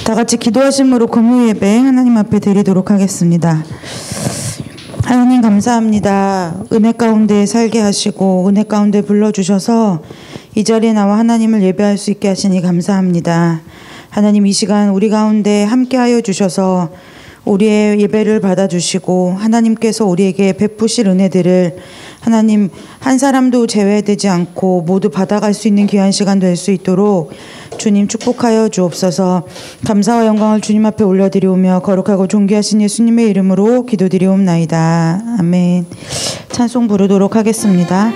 다 같이 기도하심으로 금요 예배 하나님 앞에 드리도록 하겠습니다. 하나님 감사합니다. 은혜 가운데 살게 하시고 은혜 가운데 불러주셔서 이 자리에 나와 하나님을 예배할 수 있게 하시니 감사합니다. 하나님 이 시간 우리 가운데 함께하여 주셔서 우리의 예배를 받아주시고 하나님께서 우리에게 베푸실 은혜들을 하나님 한 사람도 제외되지 않고 모두 받아갈 수 있는 귀한 시간 될 수 있도록 주님 축복하여 주옵소서. 감사와 영광을 주님 앞에 올려드리오며 거룩하고 존귀하신 예수님의 이름으로 기도드리옵나이다. 아멘. 찬송 부르도록 하겠습니다.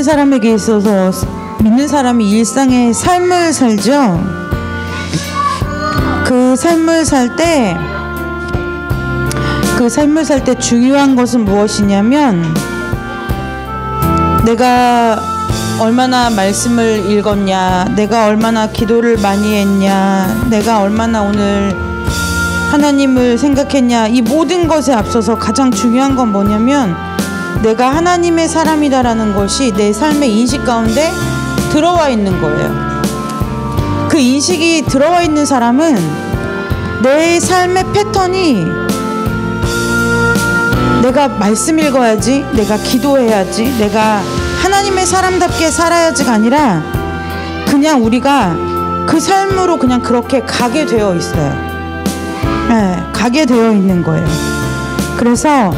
사람에게 있어서 믿는 사람이 일상의 삶을 살죠. 그 삶을 살 때 중요한 것은 무엇이냐면 내가 얼마나 말씀을 읽었냐, 내가 얼마나 기도를 많이 했냐, 내가 얼마나 오늘 하나님을 생각했냐, 이 모든 것에 앞서서 가장 중요한 건 뭐냐면 내가 하나님의 사람이다라는 것이 내 삶의 인식 가운데 들어와 있는 거예요. 그 인식이 들어와 있는 사람은 내 삶의 패턴이 내가 말씀 읽어야지, 내가 기도해야지, 내가 하나님의 사람답게 살아야지가 아니라 그냥 우리가 그 삶으로 그냥 그렇게 가게 되어 있어요. 네, 가게 되어 있는 거예요. 그래서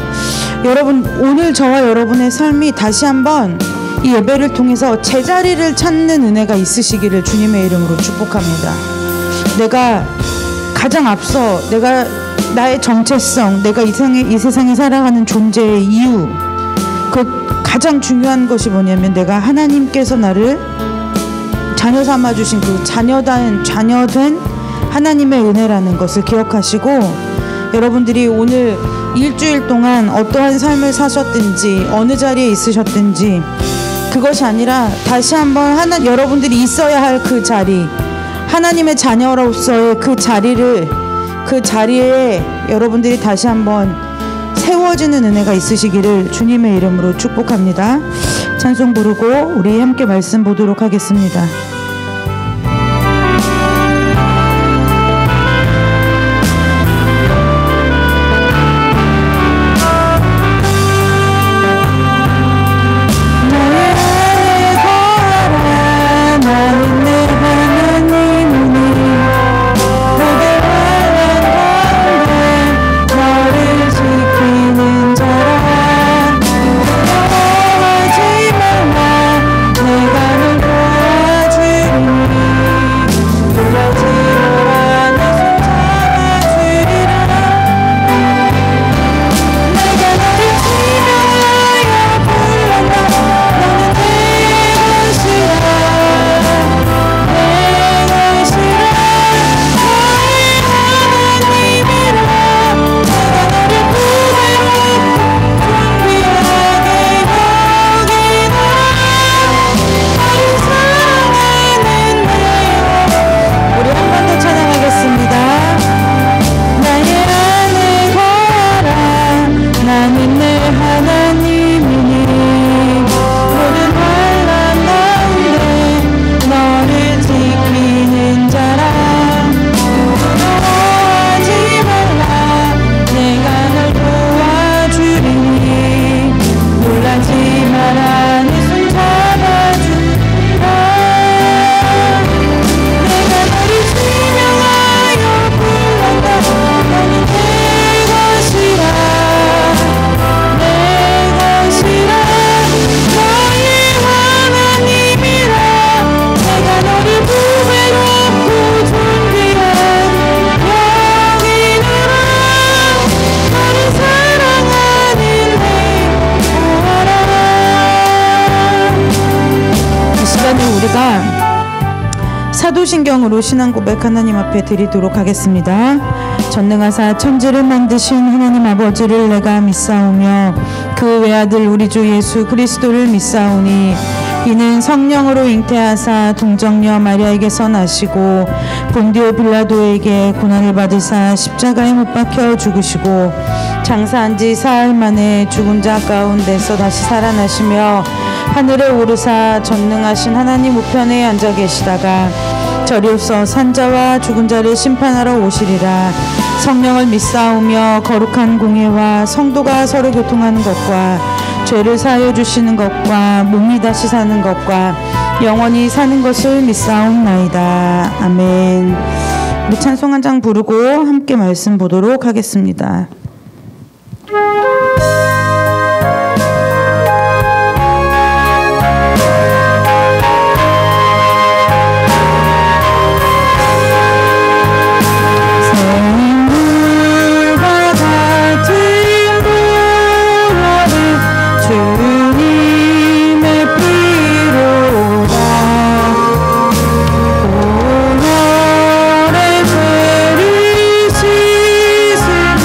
여러분, 오늘 저와 여러분의 삶이 다시 한번 이 예배를 통해서 제자리를 찾는 은혜가 있으시기를 주님의 이름으로 축복합니다. 내가 가장 앞서 내가 나의 정체성, 내가 이 세상에 살아가는 존재의 이유, 그 가장 중요한 것이 뭐냐면 내가 하나님께서 나를 자녀 삼아주신 그 자녀된 하나님의 은혜라는 것을 기억하시고 여러분들이 오늘 일주일 동안 어떠한 삶을 사셨든지 어느 자리에 있으셨든지 그것이 아니라 다시 한번 여러분들이 있어야 할 그 자리, 하나님의 자녀로서의 그 자리에 여러분들이 다시 한번 세워지는 은혜가 있으시기를 주님의 이름으로 축복합니다. 찬송 부르고 우리 함께 말씀 보도록 하겠습니다. 내가 널 도와줄 사도신경으로 신앙 고백 하나님 앞에 드리도록 하겠습니다. 전능하사 천지를 만드신 하나님 아버지를 내가 믿사오며 그 외아들 우리 주 예수 그리스도를 믿사오니 이는 성령으로 잉태하사 동정녀 마리아에게서 나시고 본디오 빌라도에게 고난을 받으사 십자가에 못 박혀 죽으시고 장사한 지 사흘 만에 죽은 자 가운데서 다시 살아나시며 하늘에 오르사 전능하신 하나님 우편에 앉아 계시다가 저리로서 산자와 죽은 자를 심판하러 오시리라. 성령을 믿사오며 거룩한 공예와 성도가 서로 교통하는 것과 죄를 사하여 주시는 것과 몸이 다시 사는 것과 영원히 사는 것을 믿사옵나이다. 아멘. 우리 찬송 한 장 부르고 함께 말씀 보도록 하겠습니다. 오늘의 죄를 씻으며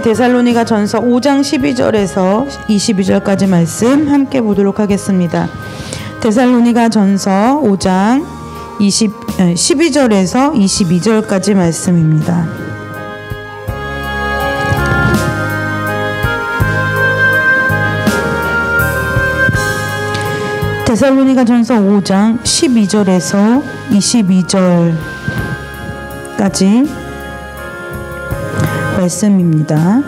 데살로니가 전서 5장 12절에서 22절까지 말씀 함께 보도록 하겠습니다. 데살로니가 전서 5장 12절에서 22절까지 말씀입니다. 데살로니가 전서 5장 12절에서 22절까지 말씀입니다.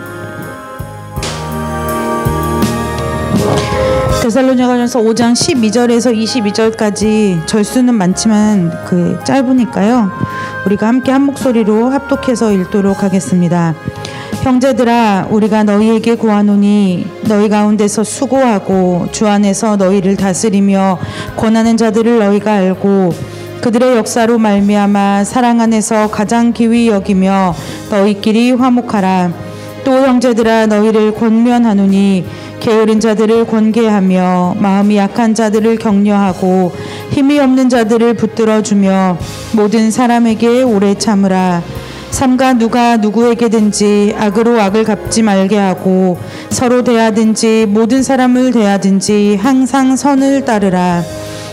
데살로니가전서 5장 12절에서 22절까지 절수는 많지만 짧으니까요. 우리가 함께 한 목소리로 합독해서 읽도록 하겠습니다. 형제들아, 우리가 너희에게 구하노니 너희 가운데서 수고하고 주 안에서 너희를 다스리며 권하는 자들을 너희가 알고 그들의 역사로 말미암아 사랑 안에서 가장 기위 여기며 너희끼리 화목하라. 또 형제들아, 너희를 권면하노니 게으른 자들을 권계하며 마음이 약한 자들을 격려하고 힘이 없는 자들을 붙들어주며 모든 사람에게 오래 참으라. 삼가 누가 누구에게든지 악으로 악을 갚지 말게 하고 서로 대하든지 모든 사람을 대하든지 항상 선을 따르라.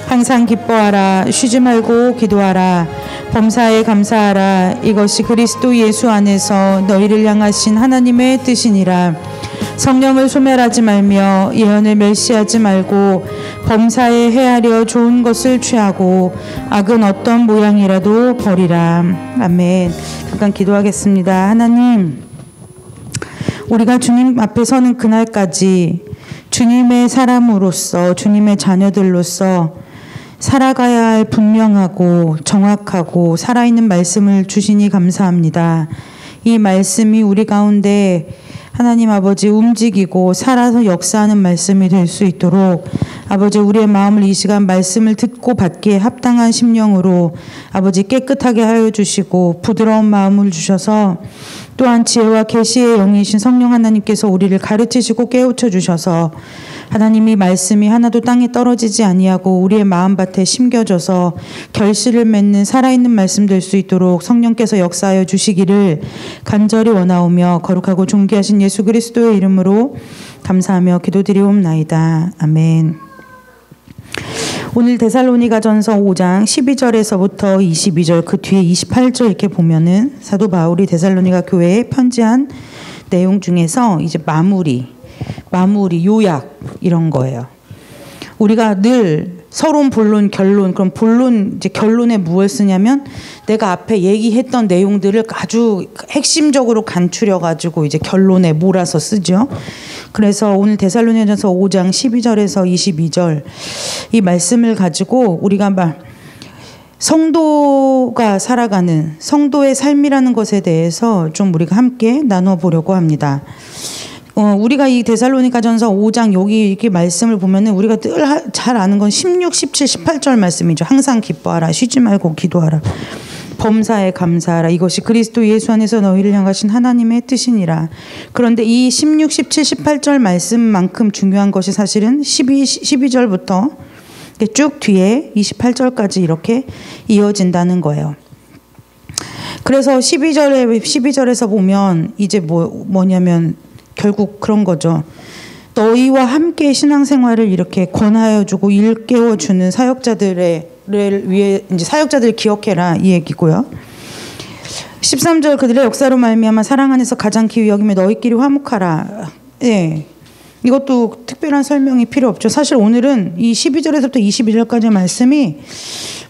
항상 기뻐하라. 쉬지 말고 기도하라. 범사에 감사하라. 이것이 그리스도 예수 안에서 너희를 향하신 하나님의 뜻이니라. 성령을 소멸하지 말며 예언을 멸시하지 말고 범사에 해하려 좋은 것을 취하고 악은 어떤 모양이라도 버리라. 아멘. 잠깐 기도하겠습니다. 하나님, 우리가 주님 앞에 서는 그날까지 주님의 사람으로서, 주님의 자녀들로서 살아가야 할 분명하고 정확하고 살아있는 말씀을 주시니 감사합니다. 이 말씀이 우리 가운데 하나님 아버지 움직이고 살아서 역사하는 말씀이 될 수 있도록 아버지, 우리의 마음을 이 시간 말씀을 듣고 받기에 합당한 심령으로 아버지 깨끗하게 하여 주시고 부드러운 마음을 주셔서 또한 지혜와 계시의 영이신 성령 하나님께서 우리를 가르치시고 깨우쳐 주셔서 하나님이 말씀이 하나도 땅에 떨어지지 아니하고 우리의 마음밭에 심겨져서 결실을 맺는 살아있는 말씀 될 수 있도록 성령께서 역사하여 주시기를 간절히 원하오며 거룩하고 존귀하신 예수 그리스도의 이름으로 감사하며 기도드리옵나이다. 아멘. 오늘 데살로니가전서 5장 12절에서부터 22절 그 뒤에 28절 이렇게 보면은 사도 바울이 데살로니가 교회에 편지한 내용 중에서 이제 마무리, 요약 이런 거예요. 우리가 늘 서론, 본론, 결론. 그럼 본론, 이제 결론에 무엇을 쓰냐면 내가 앞에 얘기했던 내용들을 아주 핵심적으로 간추려가지고 이제 결론에 몰아서 쓰죠. 그래서 오늘 데살로니가전서 5장 12절에서 22절 이 말씀을 가지고 우리가 성도가 살아가는 성도의 삶이라는 것에 대해서 좀 우리가 함께 나눠보려고 합니다. 우리가 이 데살로니가전서 5장 여기 이렇게 말씀을 보면은 우리가 늘 잘 아는 건 16, 17, 18절 말씀이죠. 항상 기뻐하라. 쉬지 말고 기도하라. 범사에 감사하라. 이것이 그리스도 예수 안에서 너희를 향하신 하나님의 뜻이니라. 그런데 이 16, 17, 18절 말씀만큼 중요한 것이 사실은 12절부터 쭉 뒤에 28절까지 이렇게 이어진다는 거예요. 그래서 12절에서 보면 이제 뭐냐면 결국 그런 거죠. 너희와 함께 신앙생활을 이렇게 권하여주고 일깨워주는 사역자들을 위해 이제 사역자들 기억해라 이 얘기고요. 13절 그들의 역사로 말미암아 사랑 안에서 가장 기위 여기며 너희끼리 화목하라. 예, 이것도 특별한 설명이 필요 없죠. 사실 오늘은 이 12절에서부터 22절까지의 말씀이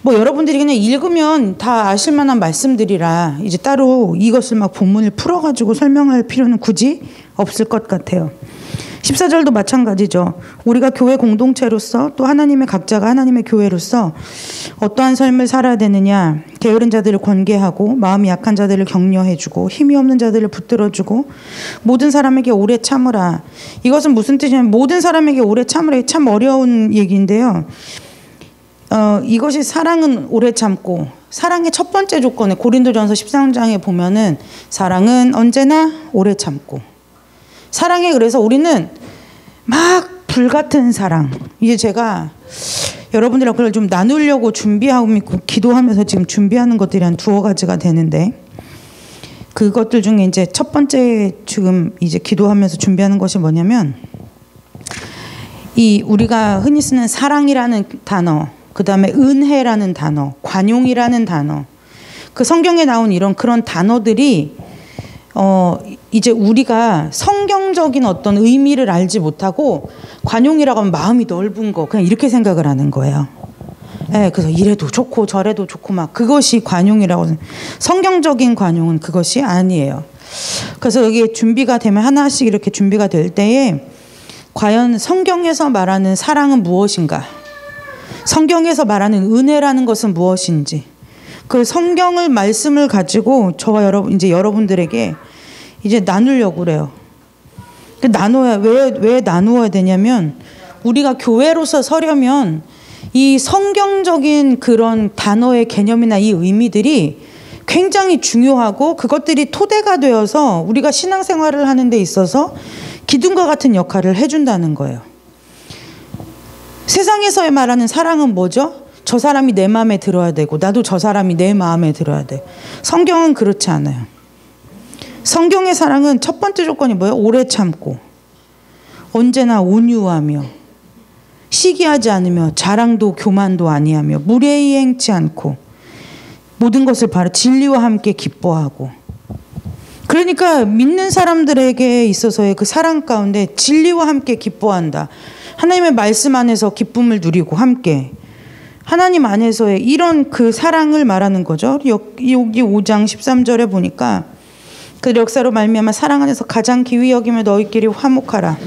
여러분들이 그냥 읽으면 다 아실 만한 말씀들이라 이제 따로 이것을 막 본문을 풀어가지고 설명할 필요는 굳이 없을 것 같아요. 14절도 마찬가지죠. 우리가 교회 공동체로서 또 하나님의 각자가 하나님의 교회로서 어떠한 삶을 살아야 되느냐. 게으른 자들을 권계하고 마음이 약한 자들을 격려해주고 힘이 없는 자들을 붙들어주고 모든 사람에게 오래 참으라. 이것은 무슨 뜻이냐면 모든 사람에게 오래 참으라. 참 어려운 얘기인데요. 이것이 사랑은 오래 참고 사랑의 첫 번째 조건에 고린도전서 13장에 보면은 사랑은 언제나 오래 참고 사랑에 그래서 우리는 막 불같은 사랑. 이제 제가 여러분들이랑 그걸 좀 나누려고 준비하고 기도하면서 지금 준비하는 것들이 한 두어 가지가 되는데 그것들 중에 이제 첫 번째 지금 이제 기도하면서 준비하는 것이 뭐냐면 이 우리가 흔히 쓰는 사랑이라는 단어, 그다음에 은혜라는 단어, 관용이라는 단어, 그 성경에 나온 이런 그런 단어들이 이제 우리가 성경적인 어떤 의미를 알지 못하고 관용이라고 하면 마음이 넓은 거 그냥 이렇게 생각을 하는 거예요. 네, 그래서 이래도 좋고 저래도 좋고 막 그것이 관용이라고. 성경적인 관용은 그것이 아니에요. 그래서 여기 준비가 되면 하나씩 이렇게 준비가 될 때에 과연 성경에서 말하는 사랑은 무엇인가? 성경에서 말하는 은혜라는 것은 무엇인지, 그 성경을 말씀을 가지고 저와 이제 여러분들에게 이제 나누려고 그래요. 나눠야 왜 나누어야 되냐면 우리가 교회로서 서려면 이 성경적인 그런 단어의 개념이나 이 의미들이 굉장히 중요하고 그것들이 토대가 되어서 우리가 신앙생활을 하는 데 있어서 기둥과 같은 역할을 해준다는 거예요. 세상에서 말하는 사랑은 뭐죠? 저 사람이 내 마음에 들어야 되고 나도 저 사람이 내 마음에 들어야 돼. 성경은 그렇지 않아요. 성경의 사랑은 첫 번째 조건이 뭐예요? 오래 참고 언제나 온유하며 시기하지 않으며 자랑도 교만도 아니하며 무례히 행치 않고 모든 것을 바로 진리와 함께 기뻐하고. 그러니까 믿는 사람들에게 있어서의 그 사랑 가운데 진리와 함께 기뻐한다. 하나님의 말씀 안에서 기쁨을 누리고 함께 하나님 안에서의 이런 그 사랑을 말하는 거죠. 여기 5장 13절에 보니까 그 역사로 말미암아 사랑 안에서 가장 기위 여기며 너희끼리 화목하라.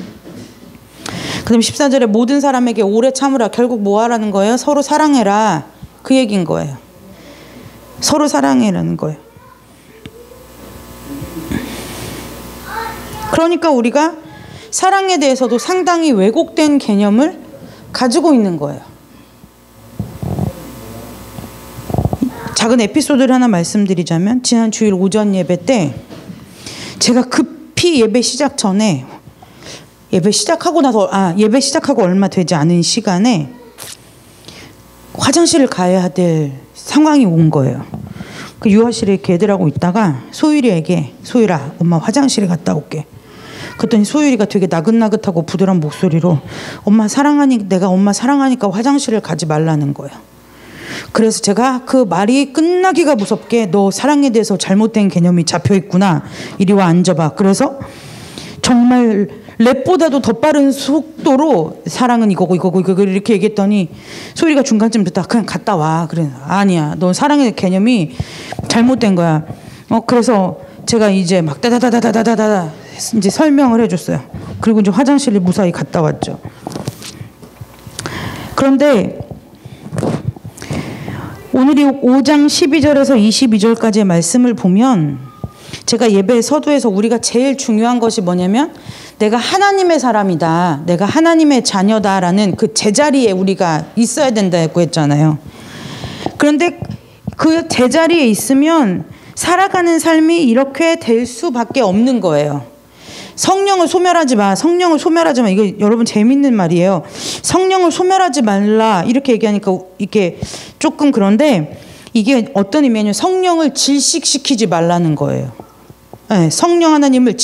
그다음 14절에 모든 사람에게 오래 참으라. 결국 뭐 하라는 거예요? 서로 사랑해라. 그 얘기인 거예요. 서로 사랑해라는 거예요. 그러니까 우리가 사랑에 대해서도 상당히 왜곡된 개념을 가지고 있는 거예요. 작은 에피소드를 하나 말씀드리자면 지난 주일 오전 예배 때 제가 급히 예배 시작 전에 예배 시작하고 얼마 되지 않은 시간에 화장실을 가야 될 상황이 온 거예요. 그 유아실에 이렇게 애들하고 있다가 소율이에게 소율아 엄마 화장실에 갔다 올게. 그랬더니 소율이가 되게 나긋나긋하고 부드러운 목소리로 내가 엄마 사랑하니까 화장실을 가지 말라는 거예요. 그래서 제가 그 말이 끝나기가 무섭게 너 사랑에 대해서 잘못된 개념이 잡혀있구나. 이리 와 앉아봐. 그래서 정말 랩보다도 더 빠른 속도로 사랑은 이거고 이렇게 얘기했더니 소율이가 중간쯤 듣다가 그냥 갔다 와. 그래. 아니야. 넌 사랑의 개념이 잘못된 거야. 그래서 제가 이제 막 다다다다다다다 이제 설명을 해줬어요. 그리고 이제 화장실에 무사히 갔다 왔죠. 그런데 오늘이 5장 12절에서 22절까지의 말씀을 보면 제가 예배 서두에서 우리가 제일 중요한 것이 뭐냐면 내가 하나님의 사람이다. 내가 하나님의 자녀다라는 그 제자리에 우리가 있어야 된다고 했잖아요. 그런데 그 제자리에 있으면 살아가는 삶이 이렇게 될 수밖에 없는 거예요. 성령을 소멸하지 마. 성령을 소멸하지 마. 이거 여러분 재밌는 말이에요. 성령을 소멸하지 말라. 이렇게 얘기하니까 이게 조금 그런데 이게 어떤 의미냐면 성령을 질식시키지 말라는 거예요. 네, 성령 하나님을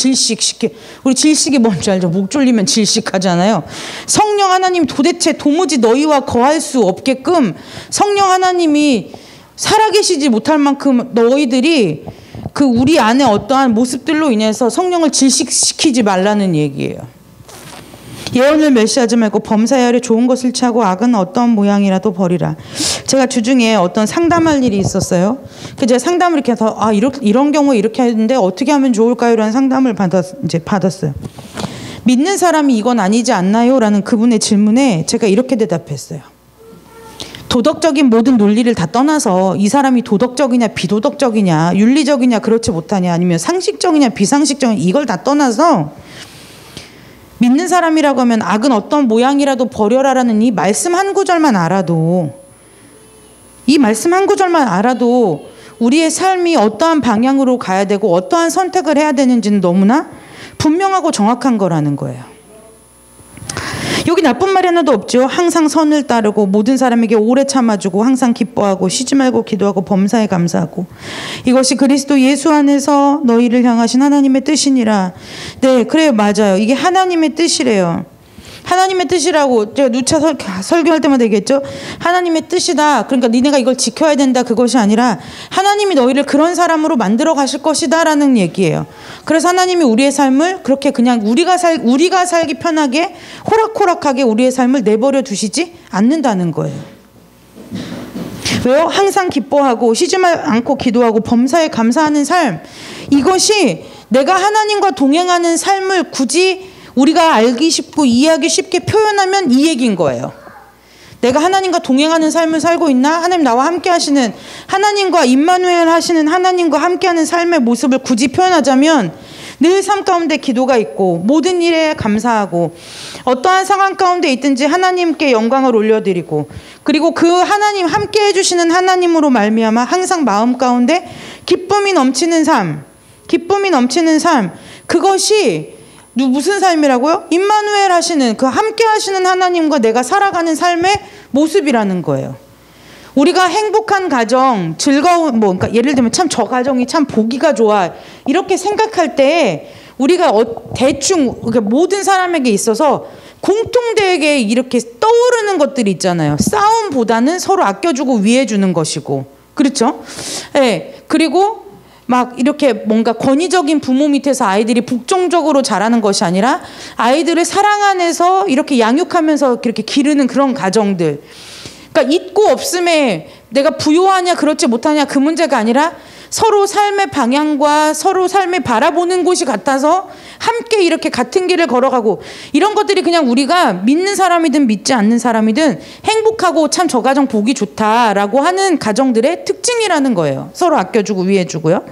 우리 질식이 뭔지 알죠? 목 졸리면 질식하잖아요. 성령 하나님 도무지 너희와 거할 수 없게끔 성령 하나님이 살아계시지 못할 만큼 너희들이 그 우리 안에 어떠한 모습들로 인해서 성령을 질식시키지 말라는 얘기예요. 예언을 멸시하지 말고 범사에 좋은 것을 취하고 악은 어떤 모양이라도 버리라. 제가 주중에 어떤 상담할 일이 있었어요. 그래서 제가 상담을 이렇게 해서 이런 경우에 이렇게 했는데 어떻게 하면 좋을까요? 라는 상담을 받았어요. 믿는 사람이 이건 아니지 않나요? 라는 그분의 질문에 제가 이렇게 대답했어요. 도덕적인 모든 논리를 다 떠나서 이 사람이 도덕적이냐 비도덕적이냐 윤리적이냐 그렇지 못하냐 아니면 상식적이냐 비상식적이냐 이걸 다 떠나서 믿는 사람이라고 하면 악은 어떤 모양이라도 버려라라는 이 말씀 한 구절만 알아도 우리의 삶이 어떠한 방향으로 가야 되고 어떠한 선택을 해야 되는지는 너무나 분명하고 정확한 거라는 거예요. 여기 나쁜 말이 하나도 없죠. 항상 선을 따르고 모든 사람에게 오래 참아주고 항상 기뻐하고 쉬지 말고 기도하고 범사에 감사하고 이것이 그리스도 예수 안에서 너희를 향하신 하나님의 뜻이니라. 네, 그래요. 맞아요. 이게 하나님의 뜻이래요. 하나님의 뜻이라고 제가 누차 설교할 때마다 얘기했죠. 하나님의 뜻이다. 그러니까 니네가 이걸 지켜야 된다. 그것이 아니라 하나님이 너희를 그런 사람으로 만들어 가실 것이다 라는 얘기예요. 그래서 하나님이 우리의 삶을 그렇게 그냥 우리가 살기 편하게 호락호락하게 우리의 삶을 내버려 두시지 않는다는 거예요. 왜요? 항상 기뻐하고 쉬지 않고 기도하고 범사에 감사하는 삶, 이것이 내가 하나님과 동행하는 삶을 굳이 우리가 알기 쉽고 이해하기 쉽게 표현하면 이 얘기인 거예요. 내가 하나님과 동행하는 삶을 살고 있나? 하나님 나와 함께 하시는, 하나님과 임마누엘 하시는 하나님과 함께하는 삶의 모습을 굳이 표현하자면 늘 삶 가운데 기도가 있고 모든 일에 감사하고 어떠한 상황 가운데 있든지 하나님께 영광을 올려드리고 그리고 그 하나님 함께 해주시는 하나님으로 말미암아 항상 마음 가운데 기쁨이 넘치는 삶, 그것이 무슨 삶이라고요? 임마누엘 하시는 그 함께 하시는 하나님과 내가 살아가는 삶의 모습이라는 거예요. 우리가 행복한 가정, 즐거운 그러니까 예를 들면 참 저 가정이 참 보기가 좋아 이렇게 생각할 때 우리가 대충 모든 사람에게 있어서 공통되게 이렇게 떠오르는 것들이 있잖아요. 싸움보다는 서로 아껴주고 위해주는 것이고, 그렇죠? 네. 그리고 막 이렇게 뭔가 권위적인 부모 밑에서 아이들이 복종적으로 자라는 것이 아니라 아이들을 사랑 안에서 이렇게 양육하면서 이렇게 기르는 그런 가정들. 그러니까 있고 없음에 내가 부유하냐 그렇지 못하냐 그 문제가 아니라 서로 삶의 방향과 서로 삶을 바라보는 곳이 같아서 함께 이렇게 같은 길을 걸어가고 이런 것들이 그냥 우리가 믿는 사람이든 믿지 않는 사람이든 행복하고 참 저 가정 보기 좋다라고 하는 가정들의 특징이라는 거예요. 서로 아껴주고 위해주고요.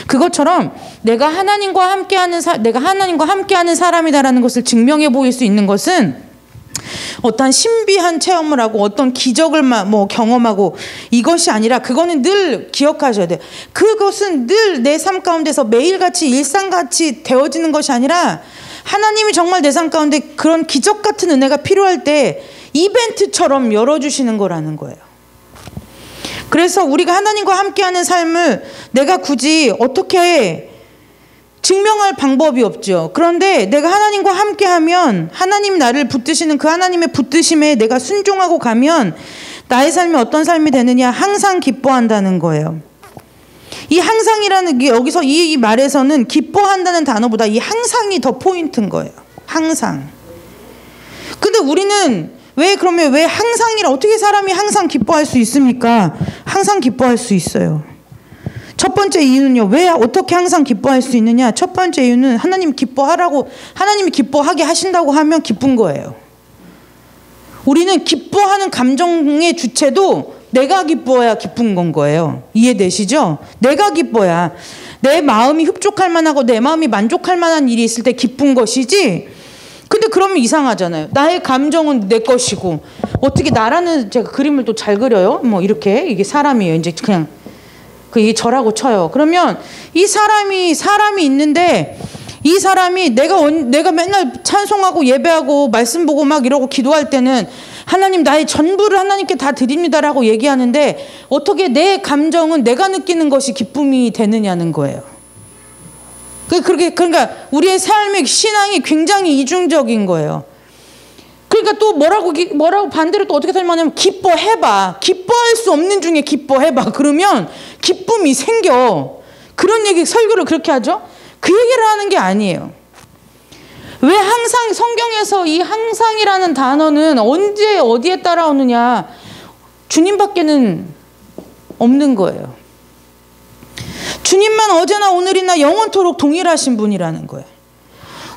그것처럼 내가 하나님과 함께하는 사람이다라는 것을 증명해 보일 수 있는 것은 어떤 신비한 체험을 하고 어떤 기적을 경험하고 이것이 아니라 그거는 늘 기억하셔야 돼요. 그것은 늘 내 삶 가운데서 매일같이 일상같이 되어지는 것이 아니라 하나님이 정말 내 삶 가운데 그런 기적 같은 은혜가 필요할 때 이벤트처럼 열어주시는 거라는 거예요. 그래서 우리가 하나님과 함께하는 삶을 내가 굳이 어떻게 증명할 방법이 없죠. 그런데 내가 하나님과 함께하면 하나님 나를 붙드시는 그 하나님의 붙드심에 내가 순종하고 가면 나의 삶이 어떤 삶이 되느냐? 항상 기뻐한다는 거예요. 이 항상이라는 게 여기서 이 말에서는 기뻐한다는 단어보다 이 항상이 더 포인트인 거예요. 항상. 근데 우리는 왜 항상이라 어떻게 사람이 항상 기뻐할 수 있습니까? 항상 기뻐할 수 있어요. 첫 번째 이유는요. 왜 어떻게 항상 기뻐할 수 있느냐? 첫 번째 이유는 하나님이 기뻐하게 하신다고 하면 기쁜 거예요. 우리는 기뻐하는 감정의 주체도 내가 기뻐야 기쁜 건 거예요. 이해되시죠? 내가 기뻐야 내 마음이 흡족할 만하고 내 마음이 만족할 만한 일이 있을 때 기쁜 것이지. 근데 그러면 이상하잖아요. 나의 감정은 내 것이고 어떻게 나라는 제가 그림을 또 잘 그려요. 이렇게 이게 사람이에요. 이제 그냥 이게 저라고 쳐요. 그러면 이 사람이 있는데 이 사람이 내가 맨날 찬송하고 예배하고 말씀 보고 막 이러고 기도할 때는 하나님 나의 전부를 하나님께 다 드립니다라고 얘기하는데 어떻게 내 감정은 내가 느끼는 것이 기쁨이 되느냐는 거예요. 그러니까 우리의 삶의 신앙이 굉장히 이중적인 거예요. 그러니까 또 뭐라고 반대로 또 어떻게 설명하냐면 기뻐해봐. 기뻐할 수 없는 중에 기뻐해봐. 그러면 기쁨이 생겨. 그런 얘기 설교를 그렇게 하죠. 그 얘기를 하는 게 아니에요. 왜 항상 성경에서 이 항상이라는 단어는 언제 어디에 따라오느냐? 주님밖에는 없는 거예요. 주님만 어제나 오늘이나 영원토록 동일하신 분이라는 거예요.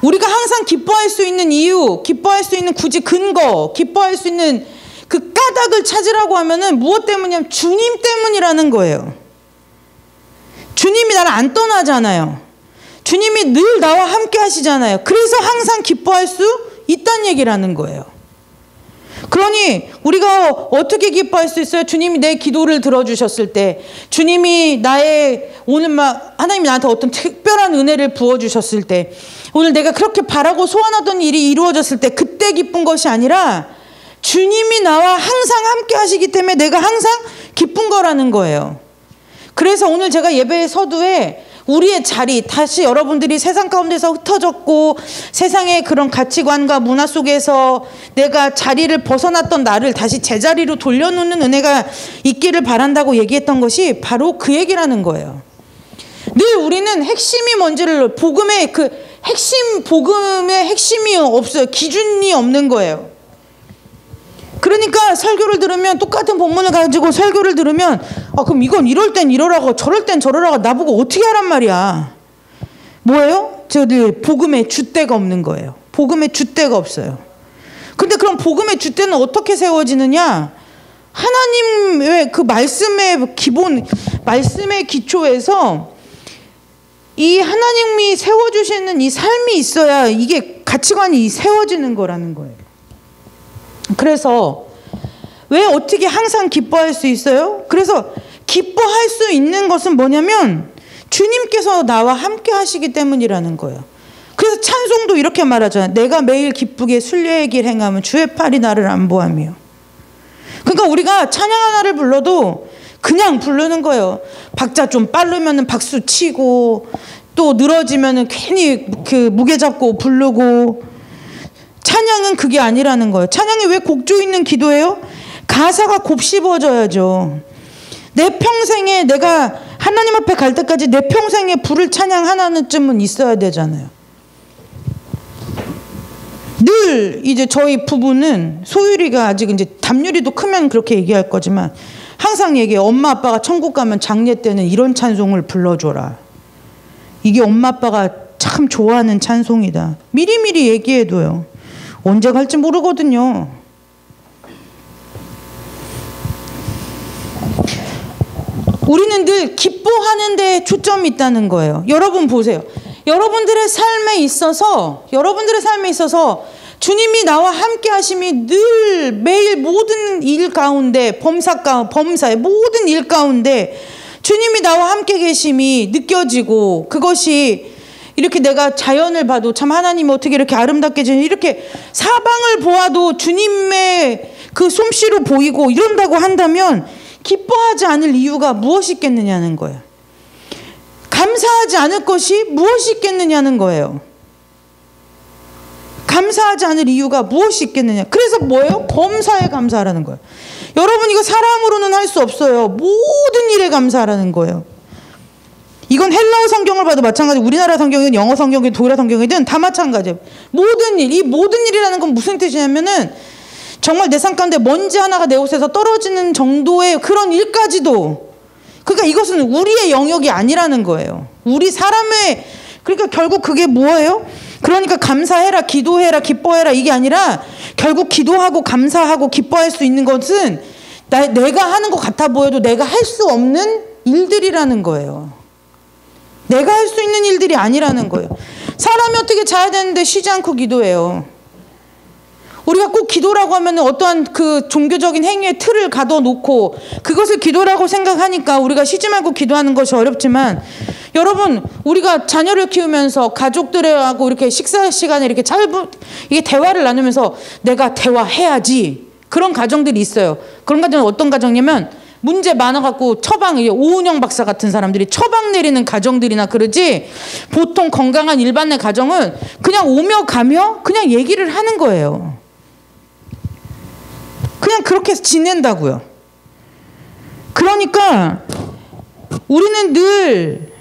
우리가 항상 기뻐할 수 있는 이유, 기뻐할 수 있는 굳이 근거, 기뻐할 수 있는 그 까닭을 찾으라고 하면은 무엇 때문이냐면 주님 때문이라는 거예요. 주님이 나를 안 떠나잖아요. 주님이 늘 나와 함께 하시잖아요. 그래서 항상 기뻐할 수 있다는 얘기라는 거예요. 그러니 우리가 어떻게 기뻐할 수 있어요? 주님이 내 기도를 들어주셨을 때, 주님이 하나님이 나한테 어떤 특별한 은혜를 부어주셨을 때, 오늘 내가 그렇게 바라고 소원하던 일이 이루어졌을 때, 그때 때 기쁜 것이 아니라 주님이 나와 항상 함께 하시기 때문에 내가 항상 기쁜 거라는 거예요. 그래서 오늘 제가 예배 서두에 우리의 자리, 다시 여러분들이 세상 가운데서 흩어졌고 세상의 그런 가치관과 문화 속에서 내가 자리를 벗어났던 나를 다시 제자리로 돌려놓는 은혜가 있기를 바란다고 얘기했던 것이 바로 그 얘기라는 거예요. 늘 우리는 핵심이 뭔지를, 복음의 핵심이 없어요. 기준이 없는 거예요. 그러니까 설교를 들으면, 똑같은 본문을 가지고 설교를 들으면, 그럼 이건 이럴 땐 이러라고 저럴 땐 저러라고 나보고 어떻게 하란 말이야. 뭐예요? 저들 복음의 줏대가 없는 거예요. 복음의 줏대가 없어요. 근데 그럼 복음의 줏대는 어떻게 세워지느냐? 하나님의 그 말씀의 기본, 말씀의 기초에서 이 하나님이 세워주시는 이 삶이 있어야 이게 가치관이 세워지는 거라는 거예요. 그래서 왜 어떻게 항상 기뻐할 수 있어요? 그래서 기뻐할 수 있는 것은 뭐냐면 주님께서 나와 함께 하시기 때문이라는 거예요. 그래서 찬송도 이렇게 말하잖아요. 내가 매일 기쁘게 순례의 길 행하면 주의 팔이 나를 안보하며. 그러니까 우리가 찬양 하나를 불러도 그냥 부르는 거예요. 박자 좀 빠르면은 박수 치고, 또 늘어지면은 괜히 그 무게 잡고 부르고. 찬양은 그게 아니라는 거예요. 찬양이 왜 곡조 있는 기도예요? 가사가 곱씹어져야죠. 내 평생에 내가 하나님 앞에 갈 때까지 내 평생에 부를 찬양 하나쯤은 있어야 되잖아요. 늘 이제 저희 부부는, 소율이가 아직 이제 담율이도 크면 그렇게 얘기할 거지만 항상 얘기해요. 엄마 아빠가 천국 가면 장례 때는 이런 찬송을 불러줘라. 이게 엄마 아빠가 참 좋아하는 찬송이다. 미리미리 얘기해둬요. 언제 갈지 모르거든요. 우리는 늘 기뻐하는 데 초점이 있다는 거예요. 여러분 보세요. 여러분들의 삶에 있어서 주님이 나와 함께 하심이 늘 매일 모든 일 가운데, 범사의 모든 일 가운데 주님이 나와 함께 계심이 느껴지고, 그것이 이렇게 내가 자연을 봐도 참 하나님이 어떻게 이렇게 아름답게 이렇게 사방을 보아도 주님의 그 솜씨로 보이고 이런다고 한다면 기뻐하지 않을 이유가 무엇이 있겠느냐는 거예요. 감사하지 않을 것이 무엇이 있겠느냐는 거예요. 감사하지 않을 이유가 무엇이 있겠느냐. 그래서 뭐예요? 범사에 감사하라는 거예요. 여러분, 이거 사람으로는 할 수 없어요. 모든 일에 감사하라는 거예요. 이건 헬라어 성경을 봐도 마찬가지고 우리나라 성경이든 영어 성경이든 독일어 성경이든 다 마찬가지예요. 모든 일, 이 모든 일이라는 건 무슨 뜻이냐면은 정말 내 삶 가운데 먼지 하나가 내 옷에서 떨어지는 정도의 그런 일까지도, 그러니까 이것은 우리의 영역이 아니라는 거예요. 우리 사람의, 그러니까 결국 그게 뭐예요? 그러니까 감사해라, 기도해라, 기뻐해라 이게 아니라 결국 기도하고 감사하고 기뻐할 수 있는 것은 내가 하는 것 같아 보여도 내가 할 수 없는 일들이라는 거예요. 내가 할 수 있는 일들이 아니라는 거예요. 사람이 어떻게 자야 되는데 쉬지 않고 기도해요. 우리가 꼭 기도라고 하면 어떠한 그 종교적인 행위의 틀을 가둬놓고 그것을 기도라고 생각하니까 우리가 쉬지 말고 기도하는 것이 어렵지만, 여러분, 우리가 자녀를 키우면서 가족들하고 이렇게 식사 시간에 이렇게 이게 대화를 나누면서 내가 대화해야지, 그런 가정들이 있어요. 그런 가정은 어떤 가정이냐면 문제 많아갖고 오은영 박사 같은 사람들이 처방 내리는 가정들이나 그러지, 보통 건강한 일반의 가정은 그냥 오며 가며 그냥 얘기를 하는 거예요. 그냥 그렇게 지낸다고요. 그러니까 우리는 늘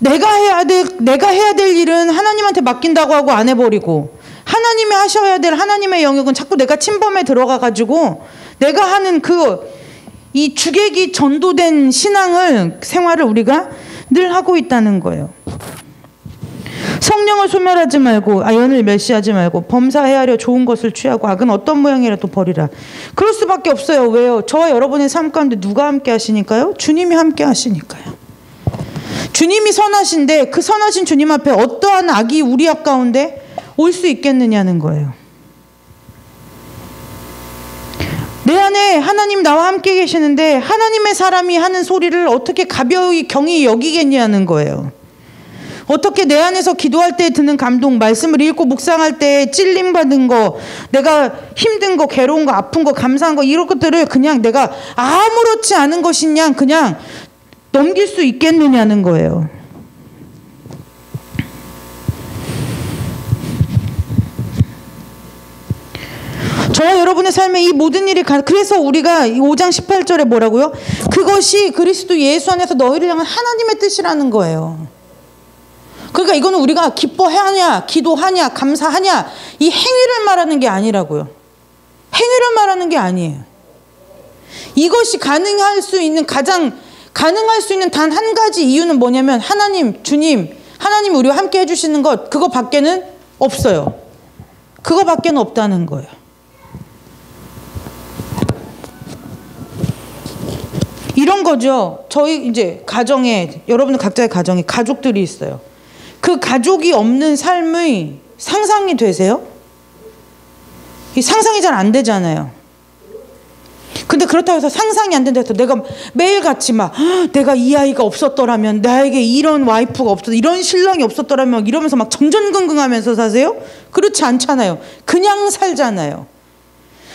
내가 해야 될 일은 하나님한테 맡긴다고 하고 안 해버리고, 하나님이 하셔야 될 하나님의 영역은 자꾸 내가 침범에 들어가가지고 내가 하는 이 주객이 전도된 생활을 우리가 늘 하고 있다는 거예요. 성령을 소멸하지 말고, 아연을 멸시하지 말고, 범사해하려 좋은 것을 취하고 악은 어떤 모양이라도 버리라. 그럴 수밖에 없어요. 왜요? 저와 여러분의 삶 가운데 누가 함께 하시니까요? 주님이 함께 하시니까요. 주님이 선하신데 그 선하신 주님 앞에 어떠한 악이 우리 앞 가운데 올 수 있겠느냐는 거예요. 내 안에 하나님 나와 함께 계시는데 하나님의 사람이 하는 소리를 어떻게 가벼이 경히 여기겠냐는 거예요. 어떻게 내 안에서 기도할 때 드는 감동, 말씀을 읽고 묵상할 때 찔림 받은 거, 내가 힘든 거, 괴로운 거, 아픈 거, 감사한 거, 이런 것들을 그냥 내가 아무렇지 않은 것이냐 그냥 넘길 수 있겠느냐는 거예요. 저와 여러분의 삶에 이 모든 일이 그래서 우리가 5장 18절에 뭐라고요? 그것이 그리스도 예수 안에서 너희를 향한 하나님의 뜻이라는 거예요. 그러니까 이거는 우리가 기뻐하냐, 기도하냐, 감사하냐 이 행위를 말하는 게 아니라고요. 행위를 말하는 게 아니에요. 이것이 가능할 수 있는 단 한 가지 이유는 뭐냐면 하나님, 주님, 하나님이 우리와 함께 해주시는 것 그거 밖에는 없어요. 그거 밖에는 없다는 거예요. 이런 거죠. 저희 이제 가정에 여러분 각자의 가정에 가족들이 있어요. 그 가족이 없는 삶의 상상이 되세요? 이 상상이 잘 안 되잖아요. 근데 그렇다고 해서 상상이 안 된다 해서 내가 매일같이 막 내가 이 아이가 없었더라면, 나에게 이런 와이프가 없었, 이런 신랑이 없었더라면 이러면서 막 전전긍긍하면서 사세요? 그렇지 않잖아요. 그냥 살잖아요.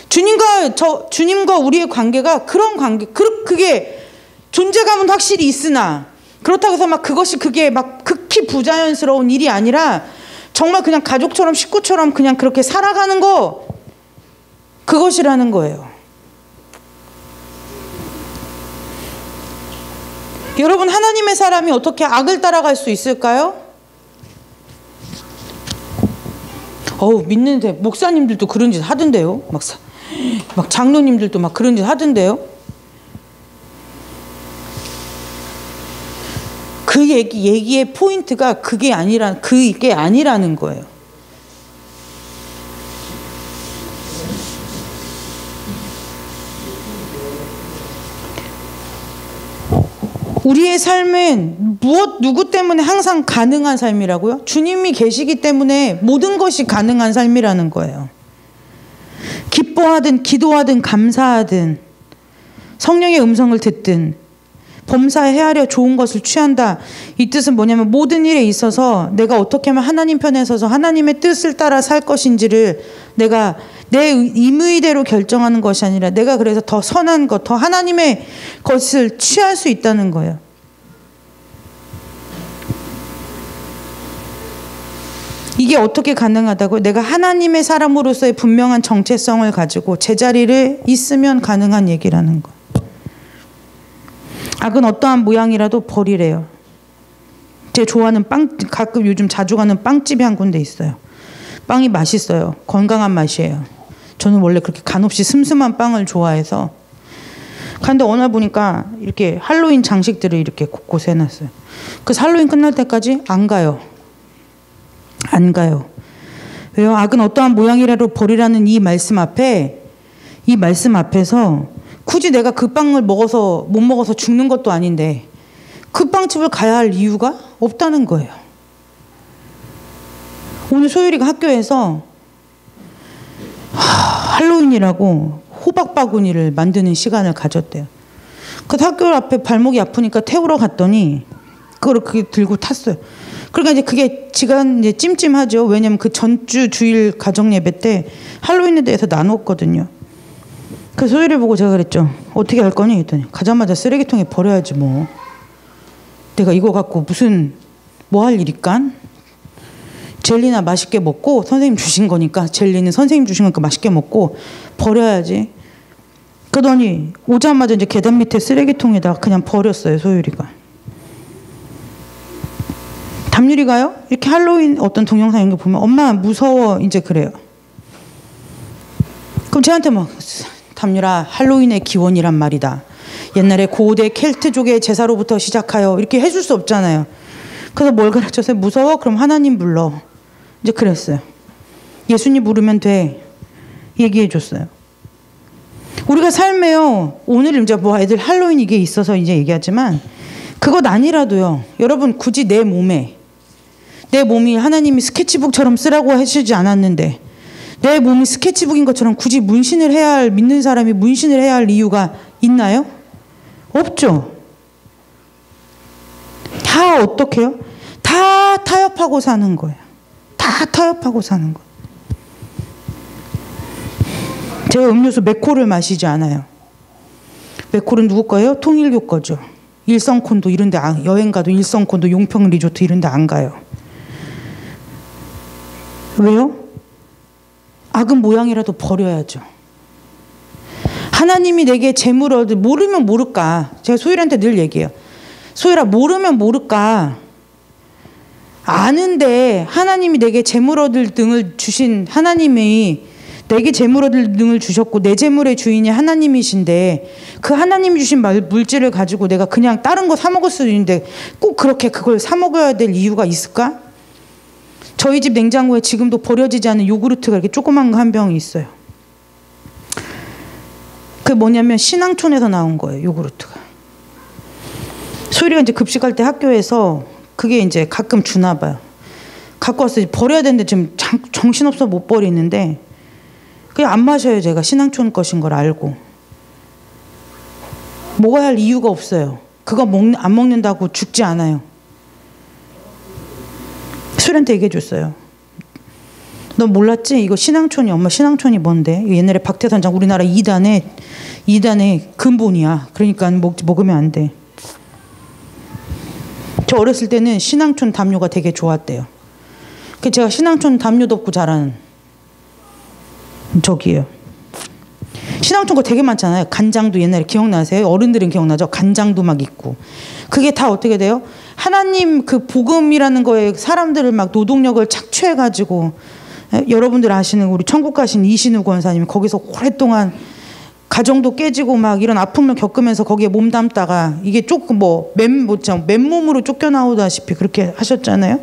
주님과 우리의 관계가 그런 관계, 그게 존재감은 확실히 있으나 그렇다고 해서 막 그게 막 극히 부자연스러운 일이 아니라 정말 그냥 가족처럼 식구처럼 그냥 그렇게 살아가는 거, 그것이라는 거예요. 여러분, 하나님의 사람이 어떻게 악을 따라갈 수 있을까요? 믿는데 목사님들도 그런 짓 하던데요. 막 장로님들도 막 그런 짓 하던데요. 그 얘기의 포인트가 그게 아니라는 거예요. 우리의 삶은 누구 때문에 항상 가능한 삶이라고요? 주님이 계시기 때문에 모든 것이 가능한 삶이라는 거예요. 기뻐하든 기도하든 감사하든 성령의 음성을 듣든 범사에 헤아려 좋은 것을 취한다. 이 뜻은 뭐냐면 모든 일에 있어서 내가 어떻게 하면 하나님 편에 서서 하나님의 뜻을 따라 살 것인지를 내가 내 임의대로 결정하는 것이 아니라 내가 그래서 더 선한 것, 더 하나님의 것을 취할 수 있다는 거예요. 이게 어떻게 가능하다고요? 내가 하나님의 사람으로서의 분명한 정체성을 가지고 제자리를 있으면 가능한 얘기라는 거. 악은 어떠한 모양이라도 버리래요. 제 좋아하는 가끔 요즘 자주 가는 빵집이 한 군데 있어요. 빵이 맛있어요. 건강한 맛이에요. 저는 원래 그렇게 간없이 슴슴한 빵을 좋아해서 근데 어느 날 보니까 이렇게 할로윈 장식들을 이렇게 곳곳에 해놨어요. 그래서 할로윈 끝날 때까지 안 가요. 왜요? 악은 어떠한 모양이라도 버리라는 이 말씀 앞에서 굳이 내가 그 빵을 못 먹어서 죽는 것도 아닌데 그 빵집을 가야 할 이유가 없다는 거예요. 오늘 소율이가 학교에서 할로윈이라고 호박 바구니를 만드는 시간을 가졌대요. 그래서 학교 앞에 발목이 아프니까 태우러 갔더니 그게 들고 탔어요. 그러니까 이제 그게 지금 이제 찜찜하죠. 왜냐면 그 전주 주일 가정 예배 때 할로윈에 대해서 나눴거든요. 그래서 소율이 보고 제가 그랬죠. 어떻게 할 거니? 했더니 가자마자 쓰레기통에 버려야지 뭐. 내가 이거 갖고 무슨 뭐 할 일일깐? 젤리나 맛있게 먹고 선생님 주신 거니까 젤리는 선생님 주신 거니까 맛있게 먹고 버려야지. 그러더니 오자마자 이제 계단 밑에 쓰레기통에다 그냥 버렸어요. 소율이가. 담유리가요? 이렇게 할로윈 어떤 동영상 이런 거 보면 엄마 무서워 이제 그래요. 그럼 쟤한테 막 담유라 할로윈의 기원이란 말이다. 옛날에 고대 켈트족의 제사로부터 시작하여 이렇게 해줄 수 없잖아요. 그래서 뭘 가르쳤어요? 무서워? 그럼 하나님 불러. 이제 그랬어요. 예수님 부르면 돼. 얘기해 줬어요. 우리가 삶에요. 오늘 이제 뭐 애들 할로윈 이게 있어서 이제 얘기하지만 그것 아니라도요. 여러분 굳이 내 몸이 하나님이 스케치북처럼 쓰라고 하시지 않았는데 내 몸이 스케치북인 것처럼 굳이 믿는 사람이 문신을 해야 할 이유가 있나요? 없죠. 다 어떻게 해요? 다 다 타협하고 사는 거예요. 다 타협하고 사는 거예요. 제가 음료수 맥콜을 마시지 않아요. 맥콜은 누구 거예요? 통일교 거죠. 일성콘도 이런 데 여행 가도 일성콘도 용평 리조트 이런 데 안 가요. 왜요? 악은 모양이라도 버려야죠. 하나님이 내게 재물 얻을 모르면 모를까. 제가 소율한테 늘 얘기해요. 소율아, 모르면 모를까. 아는데 하나님이 내게 재물 얻을 등을 주신 하나님이 내게 재물 얻을 등을 주셨고 내 재물의 주인이 하나님이신데 그 하나님이 주신 물질을 가지고 내가 그냥 다른 거 사 먹을 수도 있는데 꼭 그렇게 그걸 사 먹어야 될 이유가 있을까? 저희 집 냉장고에 지금도 버려지지 않은 요구르트가 이렇게 조그만 거 한 병이 있어요. 그게 뭐냐면 신앙촌에서 나온 거예요. 요구르트가. 소율이가 이제 급식할 때 학교에서 그게 이제 가끔 주나 봐요. 갖고 와서 버려야 되는데 지금 정신없어 못 버리는데 그냥 안 마셔요. 제가 신앙촌 것인 걸 알고. 먹어야 할 이유가 없어요. 그거 안 먹는다고 죽지 않아요. 소율한테 얘기해 줬어요. 너 몰랐지? 이거 신앙촌이 엄마 신앙촌이 뭔데? 옛날에 박태선장 우리나라 2단의 근본이야. 그러니까 먹으면 안 돼. 저 어렸을 때는 신앙촌 담요가 되게 좋았대요. 그래서 제가 신앙촌 담요 덮고 자란 적이에요. 신앙촌 거 되게 많잖아요. 간장도 옛날에 기억나세요? 어른들은 기억나죠? 간장도 막 있고. 그게 다 어떻게 돼요? 하나님 그 복음이라는 거에 사람들을 막 노동력을 착취해가지고 여러분들 아시는 우리 천국 가신 이신우 권사님이 거기서 오랫동안 가정도 깨지고 막 이런 아픔을 겪으면서 거기에 몸담다가 이게 조금 맨몸으로 쫓겨나오다시피 그렇게 하셨잖아요.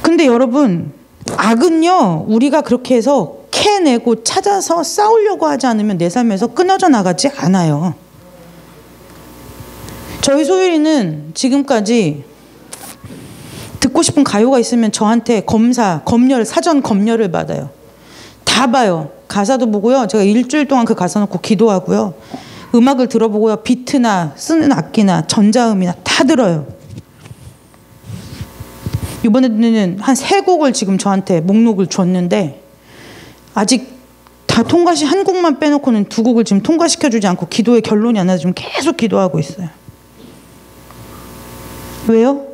근데 여러분 악은요 우리가 그렇게 해서 캐내고 찾아서 싸우려고 하지 않으면 내 삶에서 끊어져 나가지 않아요. 저희 소율이는 지금까지 듣고 싶은 가요가 있으면 저한테 사전 검열을 받아요. 다 봐요. 가사도 보고요. 제가 일주일 동안 그 가사 놓고 기도하고요. 음악을 들어보고요. 비트나 쓰는 악기나 전자음이나 다 들어요. 이번에는 한 3곡을 지금 저한테 목록을 줬는데 아직 다 한 곡만 빼놓고는 2곡을 지금 통과시켜주지 않고 기도의 결론이 안 나서 지금 계속 기도하고 있어요. 왜요?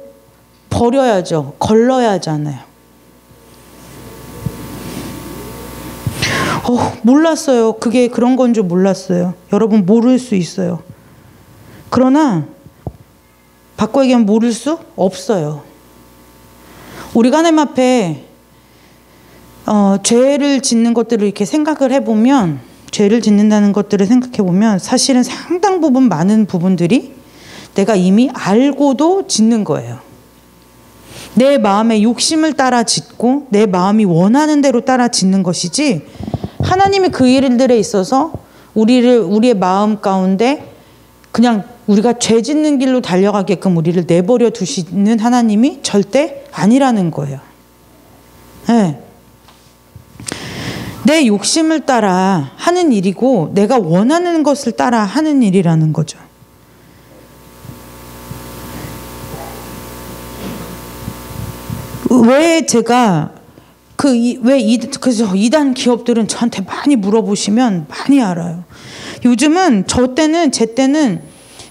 버려야죠. 걸러야 하잖아요. 몰랐어요. 그게 그런 건 줄 몰랐어요. 여러분 모를 수 있어요. 그러나 바꿔 얘기하면 모를 수 없어요. 우리가 하나님 앞에 죄를 짓는 것들을 이렇게 생각을 해보면 죄를 짓는다는 것들을 생각해보면 사실은 상당 부분 많은 부분들이 내가 이미 알고도 짓는 거예요. 내 마음의 욕심을 따라 짓고 내 마음이 원하는 대로 따라 짓는 것이지 하나님이 그 일들에 있어서 우리의 마음 가운데 그냥 우리가 죄 짓는 길로 달려가게끔 우리를 내버려 두시는 하나님이 절대 아니라는 거예요. 네. 내 욕심을 따라 하는 일이고 내가 원하는 것을 따라 하는 일이라는 거죠. 왜 제가 그래서 이단 기업들은 저한테 많이 물어보시면 많이 알아요. 요즘은 제 때는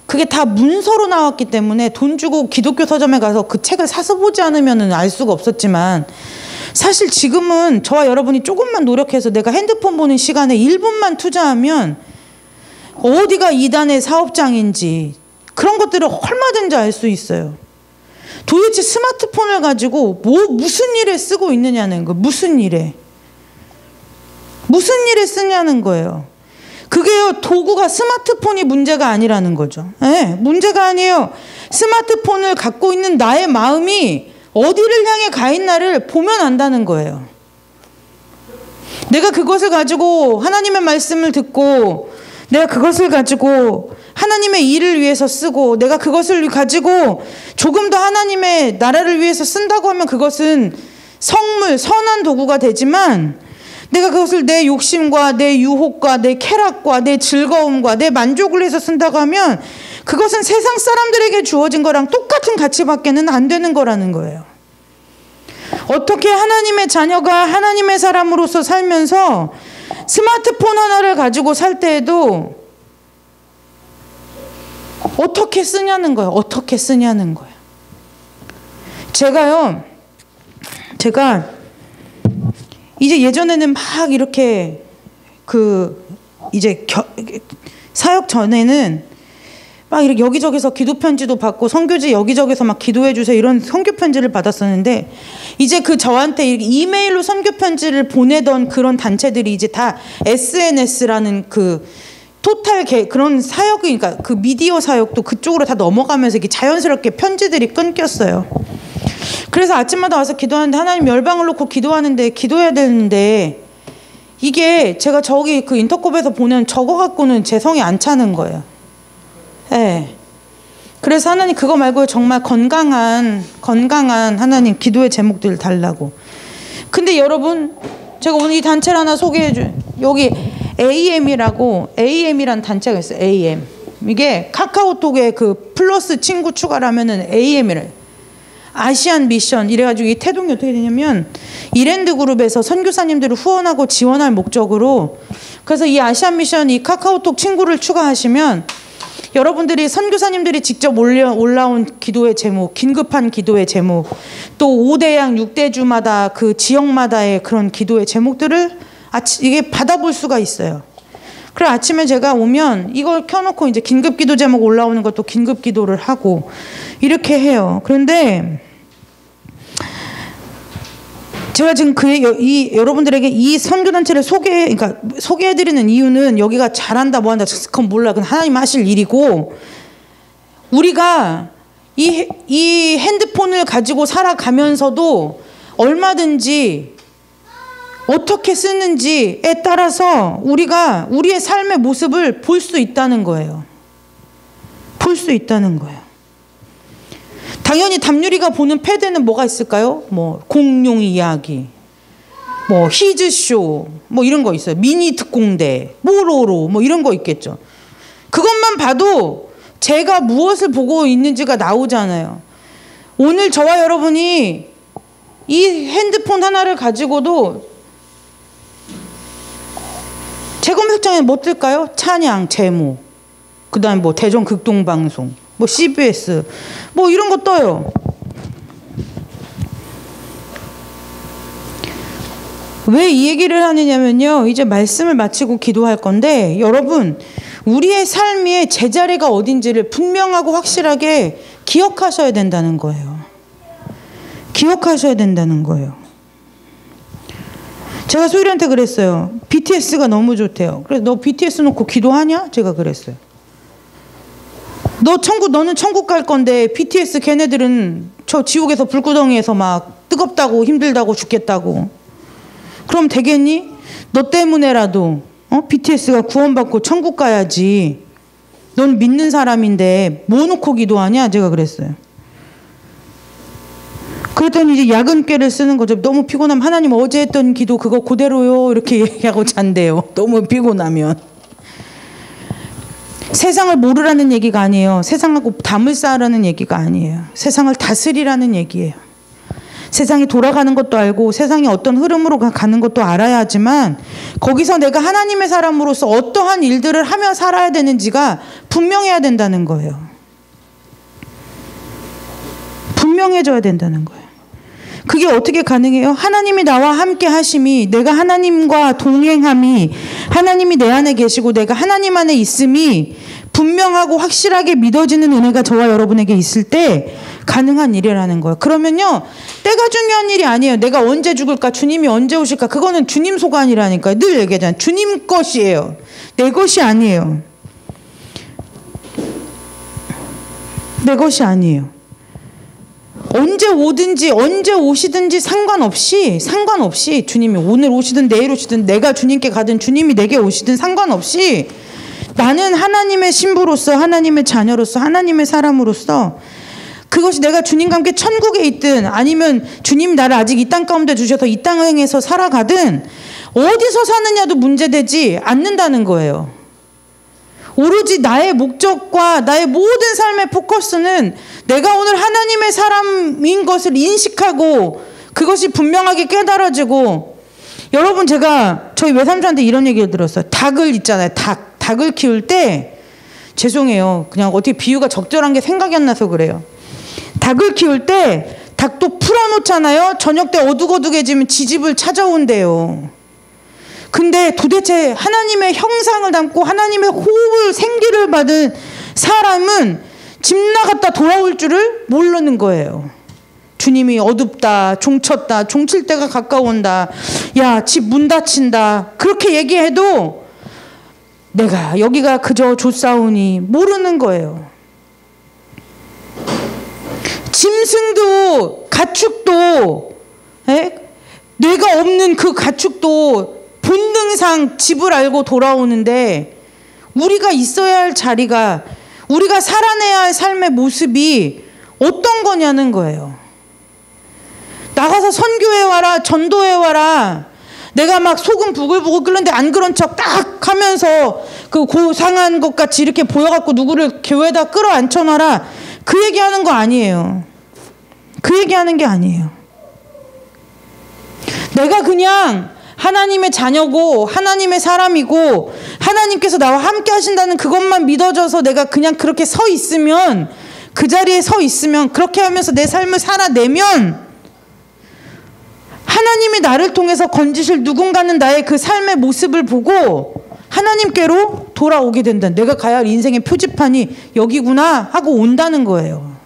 그게 다 문서로 나왔기 때문에 돈 주고 기독교 서점에 가서 그 책을 사서 보지 않으면 알 수가 없었지만 사실 지금은 저와 여러분이 조금만 노력해서 내가 핸드폰 보는 시간에 1분만 투자하면 어디가 이단의 사업장인지 그런 것들을 얼마든지 알 수 있어요. 도대체 스마트폰을 가지고 무슨 일에 쓰고 있느냐는 거예요. 무슨 일에 쓰냐는 거예요. 그게요, 도구가 스마트폰이 문제가 아니라는 거죠. 네, 문제가 아니에요. 스마트폰을 갖고 있는 나의 마음이 어디를 향해 가 있나를 보면 안다는 거예요. 내가 그것을 가지고 하나님의 말씀을 듣고 내가 그것을 가지고 하나님의 일을 위해서 쓰고 내가 그것을 가지고 조금 더 하나님의 나라를 위해서 쓴다고 하면 그것은 선한 도구가 되지만 내가 그것을 내 욕심과 내 유혹과 내 쾌락과 내 즐거움과 내 만족을 위해서 쓴다고 하면 그것은 세상 사람들에게 주어진 거랑 똑같은 가치밖에는 안 되는 거라는 거예요. 어떻게 하나님의 자녀가 하나님의 사람으로서 살면서 스마트폰 하나를 가지고 살 때에도 어떻게 쓰냐는 거예요. 어떻게 쓰냐는 거예요. 제가 이제 예전에는 막 이렇게 이제 사역 전에는 막 이렇게 여기저기서 기도 편지도 받고 선교지 여기저기서 막 기도해 주세요 이런 선교 편지를 받았었는데, 이제 저한테 이렇게 이메일로 선교 편지를 보내던 그런 단체들이 이제 다 SNS라는 그런 사역이, 그러니까 그 미디어 사역도 그쪽으로 다 넘어가면서 이게 자연스럽게 편지들이 끊겼어요. 그래서 아침마다 와서 기도하는데, 하나님 열방을 놓고 기도해야 되는데 이게 제가 저기 그 인터콥에서 보낸 저거 갖고는 제 성이 안 차는 거예요. 네. 그래서 하나님 그거 말고 정말 건강한 하나님 기도의 제목들을 달라고. 근데 여러분, 제가 오늘 이 단체를 하나 여기 AM이란 단체가 있어요. AM. 이게 카카오톡에 그 플러스 친구 추가를 하면은 AM이래요. 아시안 미션. 이래가지고 이 태동이 어떻게 되냐면, 이랜드 그룹에서 선교사님들을 후원하고 지원할 목적으로, 그래서 이 아시안 미션 이 카카오톡 친구를 추가하시면 여러분들이 선교사님들이 직접 올라온 기도의 제목, 긴급한 기도의 제목, 또 5대양 6대주마다 그 지역마다의 그런 기도의 제목들을 이게 받아볼 수가 있어요. 그래 아침에 제가 오면 이걸 켜놓고 이제 긴급 기도 제목 올라오는 것도 긴급 기도를 하고 이렇게 해요. 그런데 제가 지금 여러분들에게 이 선교단체를 그러니까 소개해드리는 이유는 여기가 잘한다 뭐한다 그건 몰라. 그건 하나님 하실 일이고, 우리가 이 핸드폰을 가지고 살아가면서도 얼마든지 어떻게 쓰는지에 따라서 우리가 우리의 삶의 모습을 볼 수 있다는 거예요. 볼 수 있다는 거예요. 당연히 담유리가 보는 패드는 뭐가 있을까요? 뭐 공룡 이야기, 뭐 히즈쇼, 뭐 이런 거 있어요. 미니 특공대, 뽀로로 뭐 이런 거 있겠죠. 그것만 봐도 제가 무엇을 보고 있는지가 나오잖아요. 오늘 저와 여러분이 이 핸드폰 하나를 가지고도 재검색창에 뭐 뜰까요? 찬양 제목, 그 다음에 뭐 대전 극동방송, 뭐 CBS 뭐 이런 거 떠요. 왜 이 얘기를 하느냐면요, 이제 말씀을 마치고 기도할 건데, 여러분 우리의 삶의 제자리가 어딘지를 분명하고 확실하게 기억하셔야 된다는 거예요. 기억하셔야 된다는 거예요. 제가 소율이한테 그랬어요. BTS가 너무 좋대요. 그래서 너 BTS 놓고 기도하냐? 제가 그랬어요. 너는 천국 갈 건데 BTS 걔네들은 저 지옥에서 불구덩이에서 막 뜨겁다고 힘들다고 죽겠다고. 그럼 되겠니? 너 때문에라도 BTS가 구원받고 천국 가야지. 넌 믿는 사람인데 뭐 놓고 기도하냐? 제가 그랬어요. 그랬더니 이제 야근꾀를 쓰는 거죠. 너무 피곤하면 하나님 어제 했던 기도 그거 그대로요 이렇게 얘기하고 잔대요. 너무 피곤하면. 세상을 모르라는 얘기가 아니에요. 세상하고 담을 쌓으라는 얘기가 아니에요. 세상을 다스리라는 얘기예요. 세상이 돌아가는 것도 알고 세상이 어떤 흐름으로 가는 것도 알아야 하지만, 거기서 내가 하나님의 사람으로서 어떠한 일들을 하며 살아야 되는지가 분명해야 된다는 거예요. 분명해져야 된다는 거예요. 그게 어떻게 가능해요? 하나님이 나와 함께 하심이, 내가 하나님과 동행함이, 하나님이 내 안에 계시고 내가 하나님 안에 있음이 분명하고 확실하게 믿어지는 은혜가 저와 여러분에게 있을 때 가능한 일이라는 거예요. 그러면요, 때가 중요한 일이 아니에요. 내가 언제 죽을까, 주님이 언제 오실까, 그거는 주님 소관이라니까요. 늘 얘기하잖아요. 주님 것이에요. 내 것이 아니에요. 내 것이 아니에요. 언제 오시든지 상관없이 주님이 오늘 오시든 내일 오시든 내가 주님께 가든 주님이 내게 오시든 상관없이, 나는 하나님의 신부로서, 하나님의 자녀로서, 하나님의 사람으로서, 그것이 내가 주님과 함께 천국에 있든 아니면 주님이 나를 아직 이 땅 가운데 주셔서 이 땅에서 살아가든 어디서 사느냐도 문제되지 않는다는 거예요. 오로지 나의 목적과 나의 모든 삶의 포커스는 내가 오늘 하나님의 사람인 것을 인식하고 그것이 분명하게 깨달아지고, 여러분 제가 저희 외삼촌한테 이런 얘기를 들었어요. 닭을 있잖아요. 닭을 키울 때, 죄송해요. 그냥 어떻게 비유가 적절한 게 생각이 안 나서 그래요. 닭을 키울 때 닭도 풀어놓잖아요. 저녁 때 어둑어둑해지면 지 집을 찾아온대요. 근데 도대체 하나님의 형상을 담고 하나님의 호흡을, 생기를 받은 사람은 집 나갔다 돌아올 줄을 모르는 거예요. 주님이 어둡다, 종쳤다, 종칠 때가 가까운다, 야, 집 문 닫힌다, 그렇게 얘기해도 내가 여기가 그저 좁사오니 모르는 거예요. 짐승도 가축도, 뇌가 없는 그 가축도 본능상 집을 알고 돌아오는데, 우리가 있어야 할 자리가, 우리가 살아내야 할 삶의 모습이 어떤 거냐는 거예요. 나가서 선교해 와라, 전도해 와라, 내가 막 속은 부글부글 끓는데 안 그런 척 딱 하면서 그 고상한 것 같이 이렇게 보여갖고 누구를 교회에다 끌어앉혀놔라, 그 얘기하는 거 아니에요. 그 얘기하는 게 아니에요. 내가 그냥 하나님의 자녀고 하나님의 사람이고 하나님께서 나와 함께 하신다는 그것만 믿어져서 내가 그냥 그렇게 서 있으면, 그 자리에 서 있으면, 그렇게 하면서 내 삶을 살아내면 하나님이 나를 통해서 건지실 누군가는 나의 그 삶의 모습을 보고 하나님께로 돌아오게 된다. 내가 가야 할 인생의 표지판이 여기구나 하고 온다는 거예요.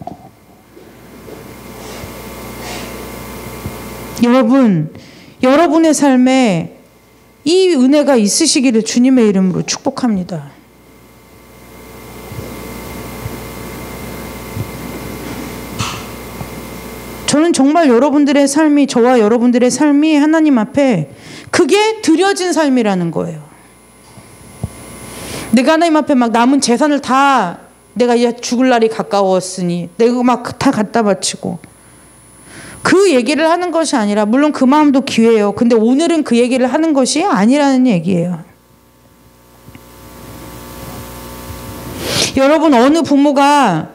여러분, 여러분의 삶에 이 은혜가 있으시기를 주님의 이름으로 축복합니다. 저는 정말 여러분들의 삶이, 저와 여러분들의 삶이 하나님 앞에 그게 드려진 삶이라는 거예요. 내가 하나님 앞에 막 남은 재산을 다, 내가 이제 죽을 날이 가까웠으니 내가 막 다 갖다 바치고, 그 얘기를 하는 것이 아니라, 물론 그 마음도 귀해요. 근데 오늘은 그 얘기를 하는 것이 아니라는 얘기예요. 여러분, 어느 부모가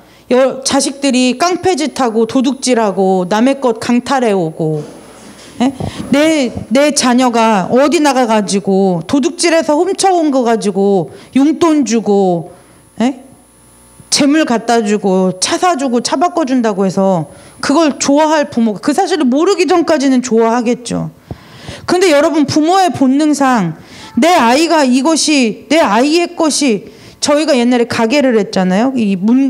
자식들이 깡패짓하고 도둑질하고 남의 것 강탈해오고, 내 자녀가 어디 나가가지고 도둑질해서 훔쳐온 거 가지고 용돈 주고, 재물 갖다 주고, 차 사주고, 차 바꿔준다고 해서 그걸 좋아할 부모가, 그 사실을 모르기 전까지는 좋아하겠죠. 근데 여러분, 부모의 본능상 내 아이가 이것이, 내 아이의 것이, 저희가 옛날에 가게를 했잖아요.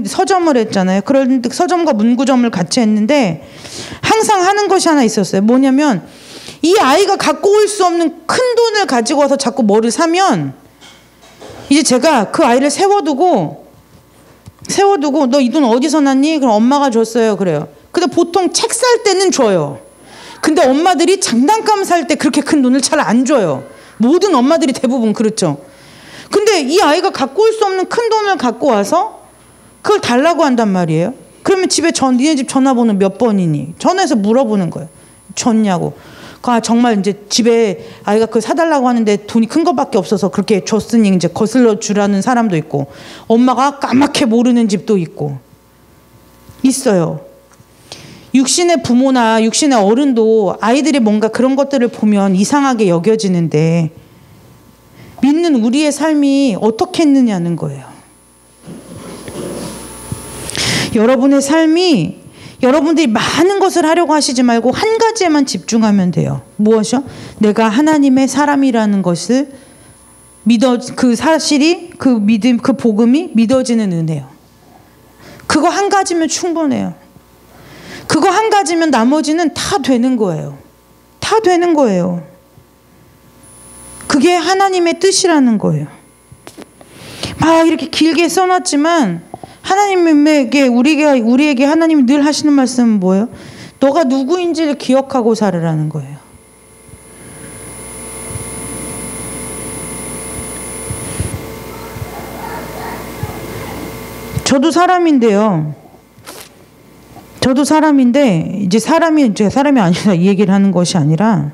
서점을 했잖아요. 그런데 서점과 문구점을 같이 했는데 항상 하는 것이 하나 있었어요. 뭐냐면, 이 아이가 갖고 올 수 없는 큰 돈을 가지고 와서 자꾸 뭐를 사면, 이제 제가 그 아이를 세워두고 너 이 돈 어디서 났니? 그럼 엄마가 줬어요. 그래요. 근데 보통 책 살 때는 줘요. 근데 엄마들이 장난감 살 때 그렇게 큰 돈을 잘 안 줘요. 모든 엄마들이 대부분 그렇죠. 근데 이 아이가 갖고 올 수 없는 큰 돈을 갖고 와서 그걸 달라고 한단 말이에요. 그러면 집에 니네 집 전화번호 몇 번이니? 전화해서 물어보는 거예요. 줬냐고. 정말 이제 집에 아이가 그걸 사달라고 하는데 돈이 큰 것밖에 없어서 그렇게 줬으니 이제 거슬러 주라는 사람도 있고, 엄마가 까맣게 모르는 집도 있고 있어요. 육신의 부모나 육신의 어른도 아이들이 뭔가 그런 것들을 보면 이상하게 여겨지는데, 믿는 우리의 삶이 어떻게 했느냐는 거예요. 여러분의 삶이, 여러분들이 많은 것을 하려고 하시지 말고 한 가지에만 집중하면 돼요. 무엇이요? 내가 하나님의 사람이라는 것을 그 사실이, 그 믿음, 그 복음이 믿어지는 은혜요. 그거 한 가지면 충분해요. 그거 한 가지면 나머지는 다 되는 거예요. 다 되는 거예요. 그게 하나님의 뜻이라는 거예요. 막 이렇게 길게 써놨지만, 하나님에게, 우리에게 하나님이 늘 하시는 말씀은 뭐예요? 너가 누구인지를 기억하고 살으라는 거예요. 저도 사람인데요. 저도 사람인데, 이제 사람이 아니라 이 얘기를 하는 것이 아니라,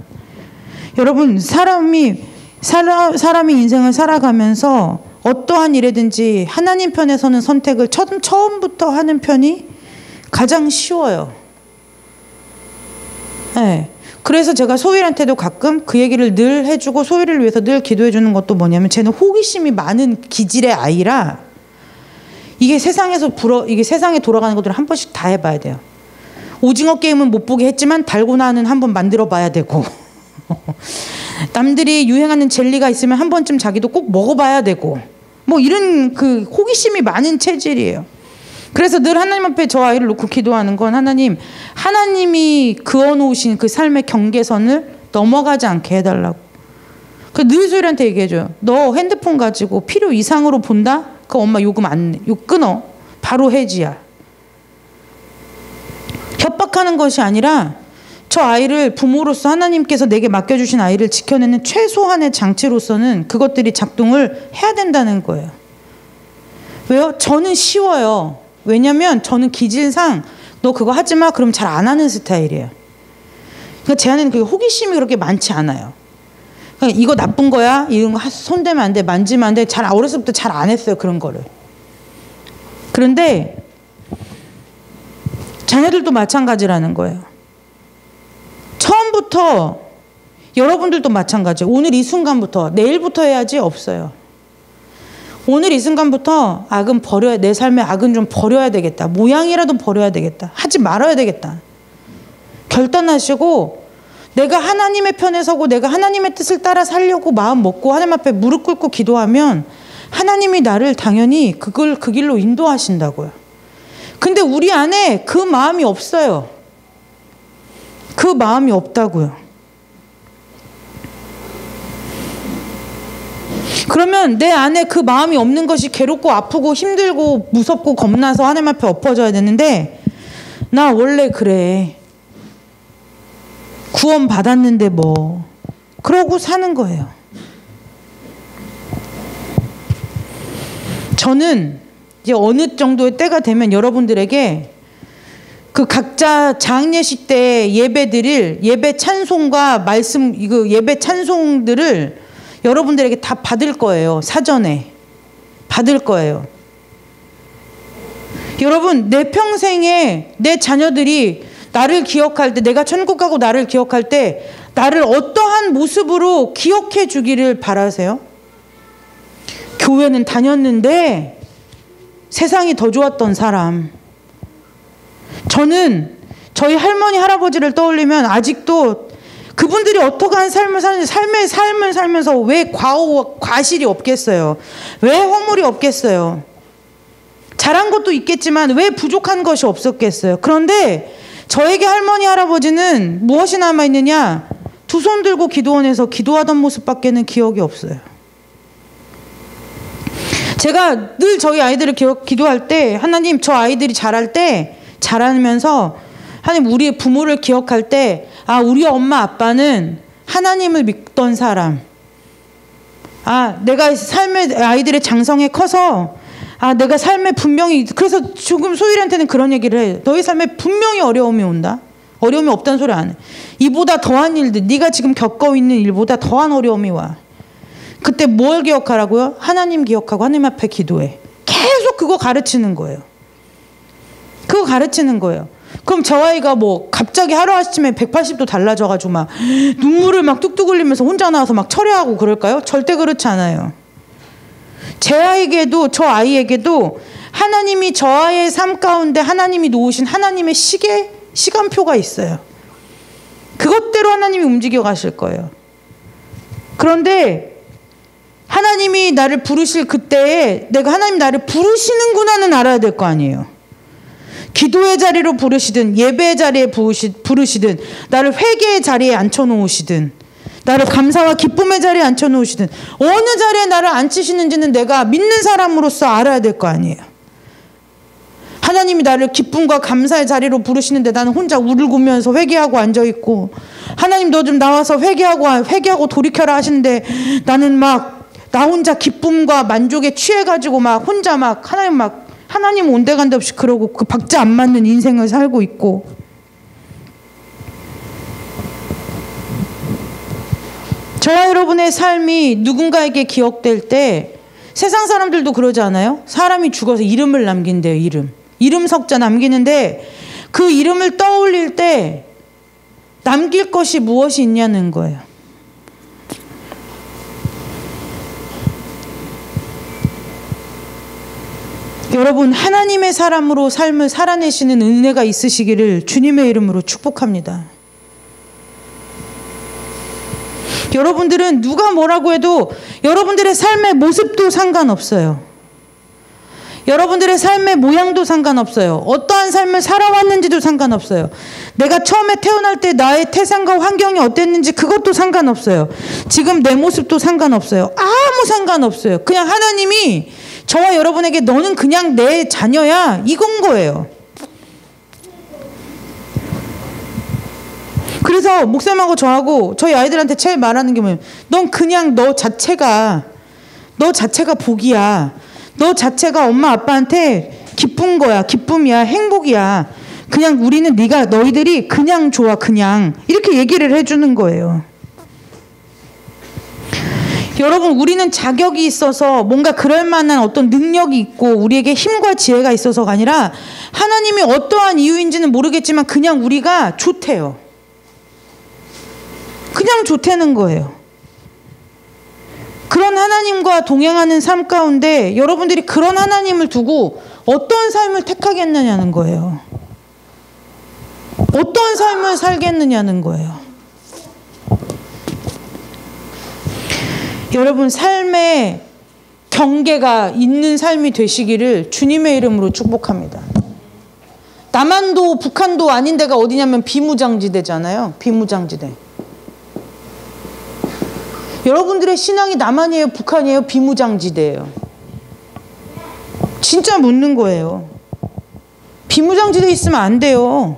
여러분, 사람이 인생을 살아가면서 어떠한 일에든지 하나님 편에 서는 선택을 처음부터 하는 편이 가장 쉬워요. 네. 그래서 제가 소율한테도 가끔 그 얘기를 늘 해주고 소율을 위해서 늘 기도해 주는 것도 뭐냐면 쟤는 호기심이 많은 기질의 아이라 이게 이게 세상에 돌아가는 것들을 한 번씩 다 해봐야 돼요. 오징어 게임은 못 보게 했지만 달고나는 한번 만들어 봐야 되고 남들이 유행하는 젤리가 있으면 한 번쯤 자기도 꼭 먹어봐야 되고 뭐 이런 그 호기심이 많은 체질이에요. 그래서 늘 하나님 앞에 저 아이를 놓고 기도하는 건 하나님이 그어놓으신 그 삶의 경계선을 넘어가지 않게 해달라고. 늘 소율한테 얘기해줘요. 너 핸드폰 가지고 필요 이상으로 본다? 그 엄마 요금 안 내. 욕 끊어. 바로 해지야. 협박하는 것이 아니라 저 아이를 부모로서 하나님께서 내게 맡겨주신 아이를 지켜내는 최소한의 장치로서는 그것들이 작동을 해야 된다는 거예요. 왜요? 저는 쉬워요. 왜냐면 저는 기질상 너 그거 하지 마 그럼 잘 안 하는 스타일이에요. 그러니까 제 안에는 그 호기심이 그렇게 많지 않아요. 그러니까 이거 나쁜 거야? 이런 거 손대면 안 돼. 만지면 안 돼. 어렸을 때부터 잘 안 했어요. 그런 거를. 그런데 자녀들도 마찬가지라는 거예요. 처음부터 여러분들도 마찬가지예요. 오늘 이 순간부터 내일부터 해야지 없어요. 오늘 이 순간부터 악은 내 삶의 악은 좀 버려야 되겠다. 모양이라도 버려야 되겠다. 하지 말아야 되겠다. 결단하시고 내가 하나님의 편에 서고 내가 하나님의 뜻을 따라 살려고 마음 먹고 하나님 앞에 무릎 꿇고 기도하면 하나님이 나를 당연히 그 길로 인도하신다고요. 근데 우리 안에 그 마음이 없어요. 그 마음이 없다고요. 그러면 내 안에 그 마음이 없는 것이 괴롭고 아프고 힘들고 무섭고 겁나서 하나님 앞에 엎어져야 되는데 나 원래 그래. 구원 받았는데 뭐. 그러고 사는 거예요. 저는 이제 어느 정도의 때가 되면 여러분들에게 그 각자 장례식 때 예배 드릴 예배 찬송과 예배 찬송들을 여러분들에게 다 받을 거예요. 사전에. 받을 거예요. 여러분, 내 평생에 내 자녀들이 나를 기억할 때, 내가 천국 가고 나를 기억할 때 나를 어떠한 모습으로 기억해 주기를 바라세요? 교회는 다녔는데 세상이 더 좋았던 사람. 저는 저희 할머니 할아버지를 떠올리면 아직도 그분들이 어떠한 삶을 사는지 삶을 살면서 왜 과실이 없겠어요? 왜 허물이 없겠어요? 잘한 것도 있겠지만 왜 부족한 것이 없었겠어요? 그런데 저에게 할머니 할아버지는 무엇이 남아있느냐? 두 손 들고 기도원에서 기도하던 모습밖에는 기억이 없어요. 제가 늘 저희 아이들을 기도할 때 하나님 저 아이들이 자라면서 하나님 우리의 부모를 기억할 때 우리 엄마 아빠는 하나님을 믿던 사람. 내가 삶의 아이들의 장성에 커서 내가 삶에 분명히 그래서 조금 소율한테는 그런 얘기를 해요. 너희 삶에 분명히 어려움이 온다. 어려움이 없다는 소리 안 해. 이보다 더한 일들 네가 지금 겪고 있는 일보다 더한 어려움이 와. 그때 뭘 기억하라고요? 하나님 기억하고 하나님 앞에 기도해. 계속 그거 가르치는 거예요. 그거 가르치는 거예요. 그럼 저 아이가 갑자기 하루아침에 180도 달라져가지고 막 눈물을 막 뚝뚝 흘리면서 혼자 나와서 막 철회하고 그럴까요? 절대 그렇지 않아요. 제 아이에게도 저 아이에게도 하나님이 저 아이의 삶 가운데 하나님이 놓으신 하나님의 시간표가 있어요. 그것대로 하나님이 움직여 가실 거예요. 그런데 하나님이 나를 부르실 그때에 내가 하나님 나를 부르시는구나는 알아야 될 거 아니에요. 기도의 자리로 부르시든 예배의 자리에 부르시든 나를 회개의 자리에 앉혀놓으시든 나를 감사와 기쁨의 자리에 앉혀놓으시든 어느 자리에 나를 앉히시는지는 내가 믿는 사람으로서 알아야 될 거 아니에요. 하나님이 나를 기쁨과 감사의 자리로 부르시는데 나는 혼자 울고면서 회개하고 앉아있고 하나님 너 좀 나와서 회개하고 돌이켜라 하시는데 나는 나 혼자 기쁨과 만족에 취해가지고 혼자 하나님 온데간데 없이 그러고 그 박자 안 맞는 인생을 살고 있고 저와 여러분의 삶이 누군가에게 기억될 때 세상 사람들도 그러지 않아요? 사람이 죽어서 이름을 남긴대요. 이름 석자 남기는데 그 이름을 떠올릴 때 남길 것이 무엇이 있냐는 거예요. 여러분, 하나님의 사람으로 삶을 살아내시는 은혜가 있으시기를 주님의 이름으로 축복합니다. 여러분들은 누가 뭐라고 해도 여러분들의 삶의 모습도 상관없어요. 여러분들의 삶의 모양도 상관없어요. 어떠한 삶을 살아왔는지도 상관없어요. 내가 처음에 태어날 때 나의 태생과 환경이 어땠는지 그것도 상관없어요. 지금 내 모습도 상관없어요. 아무 상관없어요. 그냥 하나님이 저와 여러분에게 너는 그냥 내 자녀야 이건 거예요. 그래서 목사님하고 저하고 저희 아이들한테 제일 말하는 게 뭐예요? 넌 그냥 너 자체가 복이야. 너 자체가 엄마 아빠한테 기쁜 거야. 기쁨이야. 행복이야. 그냥 우리는 너희들이 그냥 좋아. 그냥 이렇게 얘기를 해주는 거예요. 여러분, 우리는 자격이 있어서 뭔가 그럴 만한 어떤 능력이 있고 우리에게 힘과 지혜가 있어서가 아니라 하나님이 어떠한 이유인지는 모르겠지만 그냥 우리가 좋대요. 그냥 좋다는 거예요. 그런 하나님과 동행하는 삶 가운데 여러분들이 그런 하나님을 두고 어떤 삶을 택하겠느냐는 거예요. 어떤 삶을 살겠느냐는 거예요. 여러분, 삶의 경계가 있는 삶이 되시기를 주님의 이름으로 축복합니다. 남한도 북한도 아닌 데가 어디냐면 비무장지대잖아요. 비무장지대. 여러분들의 신앙이 남한이에요? 북한이에요? 비무장지대예요. 진짜 묻는 거예요. 비무장지대에 있으면 안 돼요.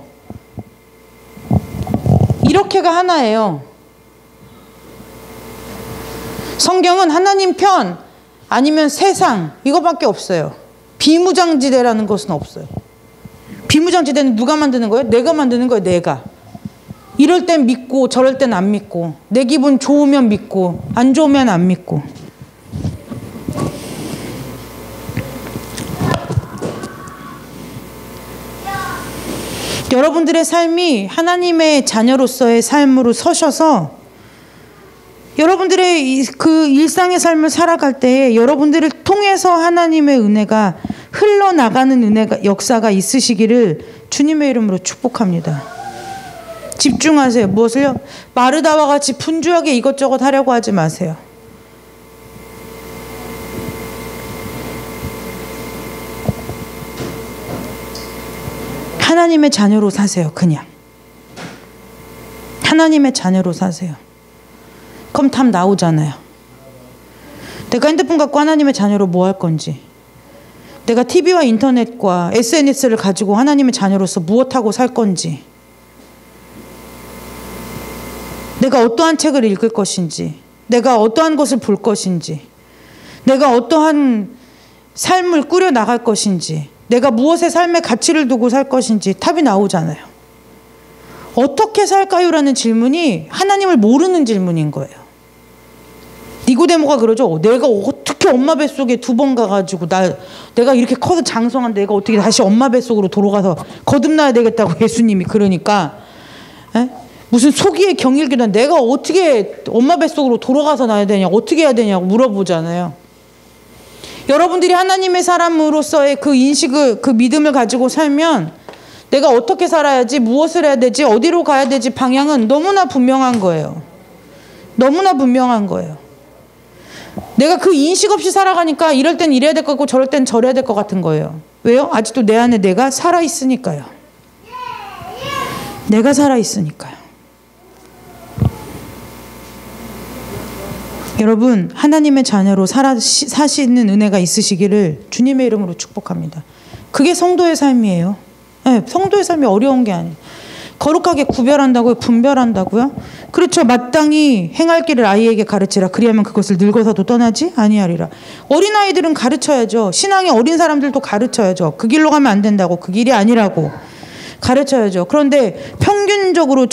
이렇게가 하나예요. 성경은 하나님 편 아니면 세상 이거밖에 없어요. 비무장지대라는 것은 없어요. 비무장지대는 누가 만드는 거예요? 내가 만드는 거예요. 내가. 이럴 땐 믿고 저럴 땐 안 믿고 내 기분 좋으면 믿고 안 좋으면 안 믿고. 여러분들의 삶이 하나님의 자녀로서의 삶으로 서셔서 여러분들의 그 일상의 삶을 살아갈 때 여러분들을 통해서 하나님의 은혜가 흘러나가는 은혜가 역사가 있으시기를 주님의 이름으로 축복합니다. 집중하세요. 무엇을요? 마르다와 같이 분주하게 이것저것 하려고 하지 마세요. 하나님의 자녀로 사세요. 그냥 하나님의 자녀로 사세요. 그럼 답 나오잖아요. 내가 핸드폰 갖고 하나님의 자녀로 뭐 할 건지, 내가 TV와 인터넷과 SNS를 가지고 하나님의 자녀로서 무엇하고 살 건지, 내가 어떠한 책을 읽을 것인지, 내가 어떠한 것을 볼 것인지, 내가 어떠한 삶을 꾸려나갈 것인지, 내가 무엇의 삶의 가치를 두고 살 것인지 답이 나오잖아요. 어떻게 살까요? 라는 질문이 하나님을 모르는 질문인 거예요. 니고데모가 그러죠. 내가 어떻게 엄마 뱃속에 2번 가가지고 내가 이렇게 커서 장성한 내가 어떻게 다시 엄마 뱃속으로 돌아가서 거듭나야 되겠다고 예수님이 그러니까 무슨 소기의 경일기는 내가 어떻게 엄마 뱃속으로 돌아가서 나야 되냐, 어떻게 해야 되냐고 물어보잖아요. 여러분들이 하나님의 사람으로서의 그 인식을, 그 믿음을 가지고 살면 내가 어떻게 살아야지, 무엇을 해야 되지, 어디로 가야 되지 방향은 너무나 분명한 거예요. 너무나 분명한 거예요. 내가 그 인식 없이 살아가니까 이럴 땐 이래야 될 것 같고 저럴 땐 저래야 될 것 같은 거예요. 왜요? 아직도 내 안에 내가 살아있으니까요. 내가 살아있으니까요. 여러분, 하나님의 자녀로 사시는 은혜가 있으시기를 주님의 이름으로 축복합니다. 그게 성도의 삶이에요. 네, 성도의 삶이 어려운 게 아니에요. 거룩하게 구별한다고요? 분별한다고요? 그렇죠. 마땅히 행할 길을 아이에게 가르치라. 그리하면 그것을 늙어서도 떠나지 아니하리라. 어린아이들은 가르쳐야죠. 신앙의 어린 사람들도 가르쳐야죠. 그 길로 가면 안 된다고, 그 길이 아니라고 가르쳐야죠. 그런데 평균적으로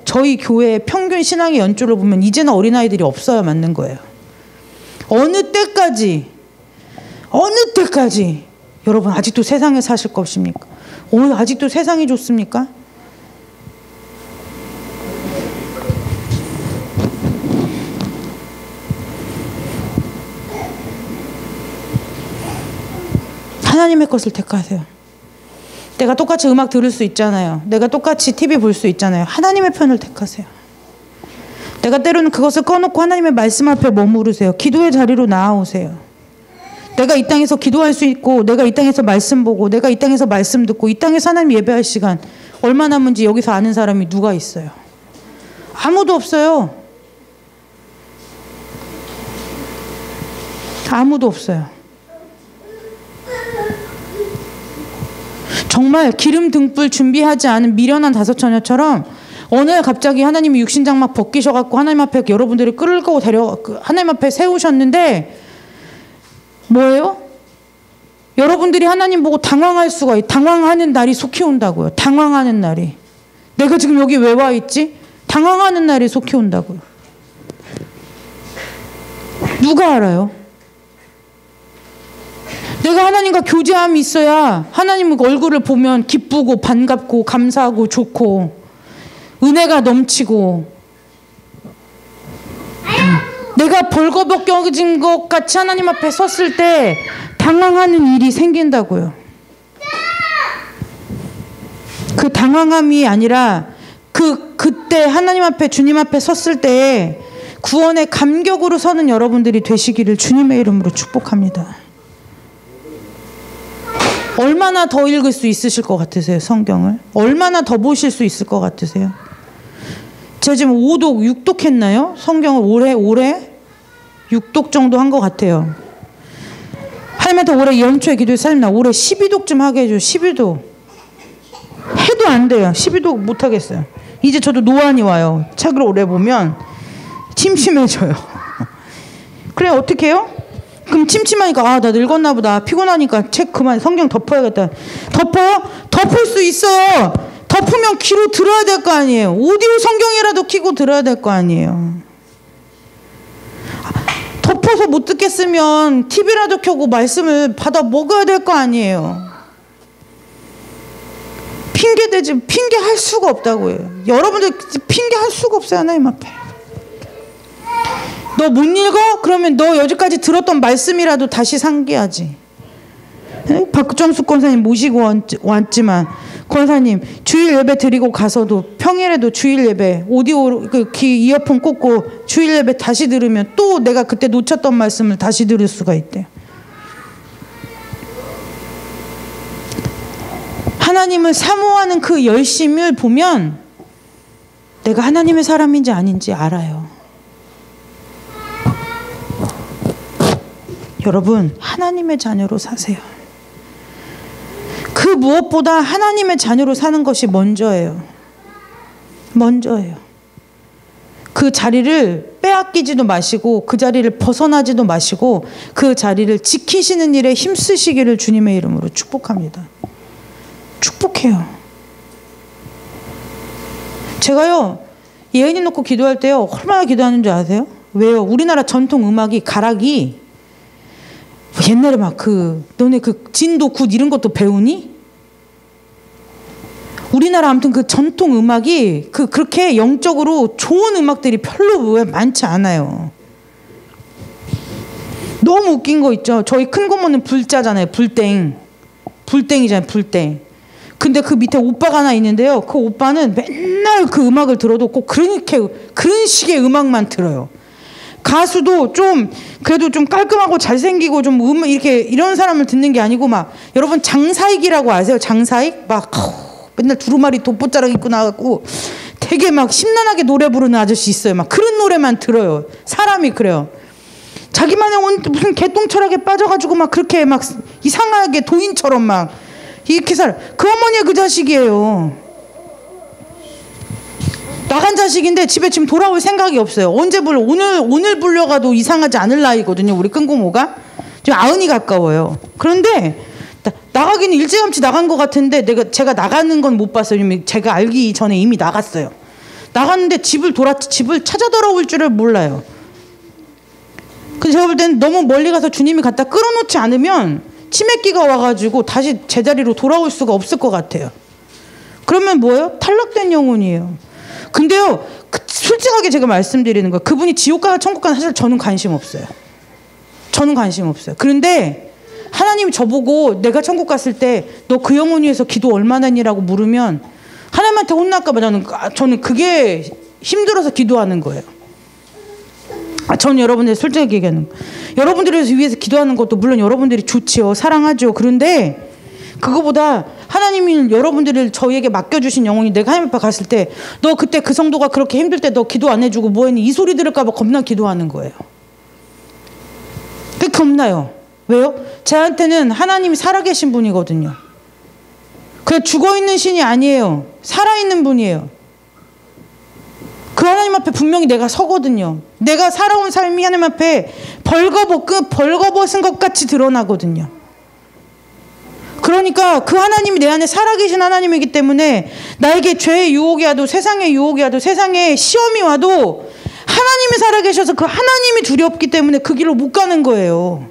저희 교회의 평균 신앙의 연줄을 보면 이제는 어린아이들이 없어야 맞는 거예요. 어느 때까지 어느 때까지 여러분 아직도 세상에 사실 것입니까? 오늘 아직도 세상이 좋습니까? 하나님의 것을 택하세요. 내가 똑같이 음악 들을 수 있잖아요. 내가 똑같이 TV 볼 수 있잖아요. 하나님의 편을 택하세요. 내가 때로는 그것을 꺼놓고 하나님의 말씀 앞에 머무르세요. 기도의 자리로 나아오세요. 내가 이 땅에서 기도할 수 있고, 내가 이 땅에서 말씀 보고, 내가 이 땅에서 말씀 듣고, 이 땅에서 하나님 예배할 시간 얼마 남은지 여기서 아는 사람이 누가 있어요? 아무도 없어요. 아무도 없어요. 정말 기름 등불 준비하지 않은 미련한 다섯 처녀처럼 어느 날 갑자기 하나님이 육신장 막 벗기셔갖고 하나님 앞에 여러분들을 끌고 하나님 앞에 세우셨는데 뭐예요? 여러분들이 하나님 보고 당황하는 날이 속히 온다고요. 당황하는 날이. 내가 지금 여기 왜 와 있지? 당황하는 날이 속히 온다고요. 누가 알아요? 내가 하나님과 교제함이 있어야 하나님 얼굴을 보면 기쁘고 반갑고 감사하고 좋고 은혜가 넘치고 내가 벌거벗겨진 것 같이 하나님 앞에 섰을 때 당황하는 일이 생긴다고요. 그 당황함이 아니라 그때 하나님 앞에 주님 앞에 섰을 때 구원의 감격으로 서는 여러분들이 되시기를 주님의 이름으로 축복합니다. 얼마나 더 읽을 수 있으실 것 같으세요? 성경을? 얼마나 더 보실 수 있을 것 같으세요? 제가 지금 5독, 6독 했나요? 성경을 올해 6독 정도 한 것 같아요. 하나님한테 올해 연초에 기도해 살나 올해 12독 좀 하게 해줘. 12독. 해도 안 돼요. 12독 못 하겠어요. 이제 저도 노안이 와요. 책을 오래 보면 침침해져요. 그래 어떻게 해요? 그럼 침침하니까 나 늙었나 보다. 피곤하니까 책 그만 성경 덮어야겠다. 덮어요? 덮을 수 있어요. 덮으면 귀로 들어야 될 거 아니에요. 오디오 성경이라도 켜고 들어야 될 거 아니에요. 덮어서 못 듣겠으면 TV라도 켜고 말씀을 받아 먹어야 될 거 아니에요. 핑계 할 수가 없다고요. 여러분들 핑계 할 수가 없어요. 하나님 앞에. 너 못 읽어? 그러면 너 여지까지 들었던 말씀이라도 다시 상기하지. 박정수 권사님 모시고 왔지만 권사님 주일 예배 드리고 가서도 평일에도 주일 예배 오디오 이어폰 꽂고 주일 예배 다시 들으면 또 내가 그때 놓쳤던 말씀을 다시 들을 수가 있대요. 하나님을 사모하는 그 열심을 보면 내가 하나님의 사람인지 아닌지 알아요. 여러분 하나님의 자녀로 사세요. 그 무엇보다 하나님의 자녀로 사는 것이 먼저예요. 그 자리를 빼앗기지도 마시고 그 자리를 벗어나지도 마시고 그 자리를 지키시는 일에 힘쓰시기를 주님의 이름으로 축복합니다. 축복해요. 제가요 예은이 놓고 기도할 때요 얼마나 기도하는 줄 아세요? 왜요? 우리나라 전통 음악이 가락이 옛날에 막 너네 진도 굿 이런 것도 배우니? 우리나라 아무튼 그 전통 음악이 그렇게 영적으로 좋은 음악들이 별로 많지 않아요. 너무 웃긴 거 있죠. 저희 큰 고모는 불자잖아요. 불땡이잖아요. 불땡. 근데 그 밑에 오빠가 하나 있는데요. 그 오빠는 맨날 그 음악을 들어도 꼭 그런 식의 음악만 들어요. 가수도 그래도 좀 깔끔하고 잘생기고 이렇게 이런 사람을 듣는 게 아니고 막 여러분 장사익이라고 아세요? 장사익? 막 맨날 두루마리 돋보자락 입고 나가고 되게 막 심란하게 노래 부르는 아저씨 있어요. 막 그런 노래만 들어요. 사람이 그래요. 자기만의 무슨 개똥철학에 빠져가지고 막 그렇게 막 이상하게 도인처럼 막 이렇게 그 어머니의 그 자식이에요. 나간 자식인데 집에 지금 돌아올 생각이 없어요. 언제 오늘 불려가도 이상하지 않을 나이거든요. 우리 큰 고모가 지금 90이 가까워요. 그런데 나가기는 일찌감치 나간 것 같은데 제가 나가는 건 못 봤어요. 왜냐면 제가 알기 전에 이미 나갔어요. 나갔는데 집을 찾아 돌아올 줄을 몰라요. 근데 제가 볼 때는 너무 멀리 가서 주님이 갖다 끌어놓지 않으면 치매기가 와가지고 다시 제자리로 돌아올 수가 없을 것 같아요. 그러면 뭐예요? 탈락된 영혼이에요. 근데요, 솔직하게 제가 말씀드리는 거예요. 그분이 지옥 가나 천국 가나 사실 저는 관심 없어요. 저는 관심 없어요. 그런데 하나님이 저보고 내가 천국 갔을 때 너 그 영혼 위해서 기도 얼마나 했니라고 물으면 하나님한테 혼날까 봐 저는 그게 힘들어서 기도하는 거예요. 저는 여러분들 솔직하게 얘기하는 거예요. 여러분들을 위해서 기도하는 것도 물론 여러분들이 좋지요. 사랑하죠. 그런데 그거보다 하나님이 여러분들을 저희에게 맡겨주신 영혼이 내가 하나님 앞에 갔을 때 너 그때 그 성도가 그렇게 힘들 때 너 기도 안 해주고 뭐 했니? 이 소리 들을까 봐 겁나 기도하는 거예요. 그게 겁나요. 왜요? 저한테는 하나님이 살아계신 분이거든요. 그냥 죽어있는 신이 아니에요. 살아있는 분이에요. 그 하나님 앞에 분명히 내가 서거든요. 내가 살아온 삶이 하나님 앞에 벌거벗은 것 같이 드러나거든요. 그러니까 그 하나님이 내 안에 살아계신 하나님이기 때문에 나에게 죄의 유혹이 와도 세상의 유혹이 와도 세상의 시험이 와도 하나님이 살아계셔서 그 하나님이 두렵기 때문에 그 길로 못 가는 거예요.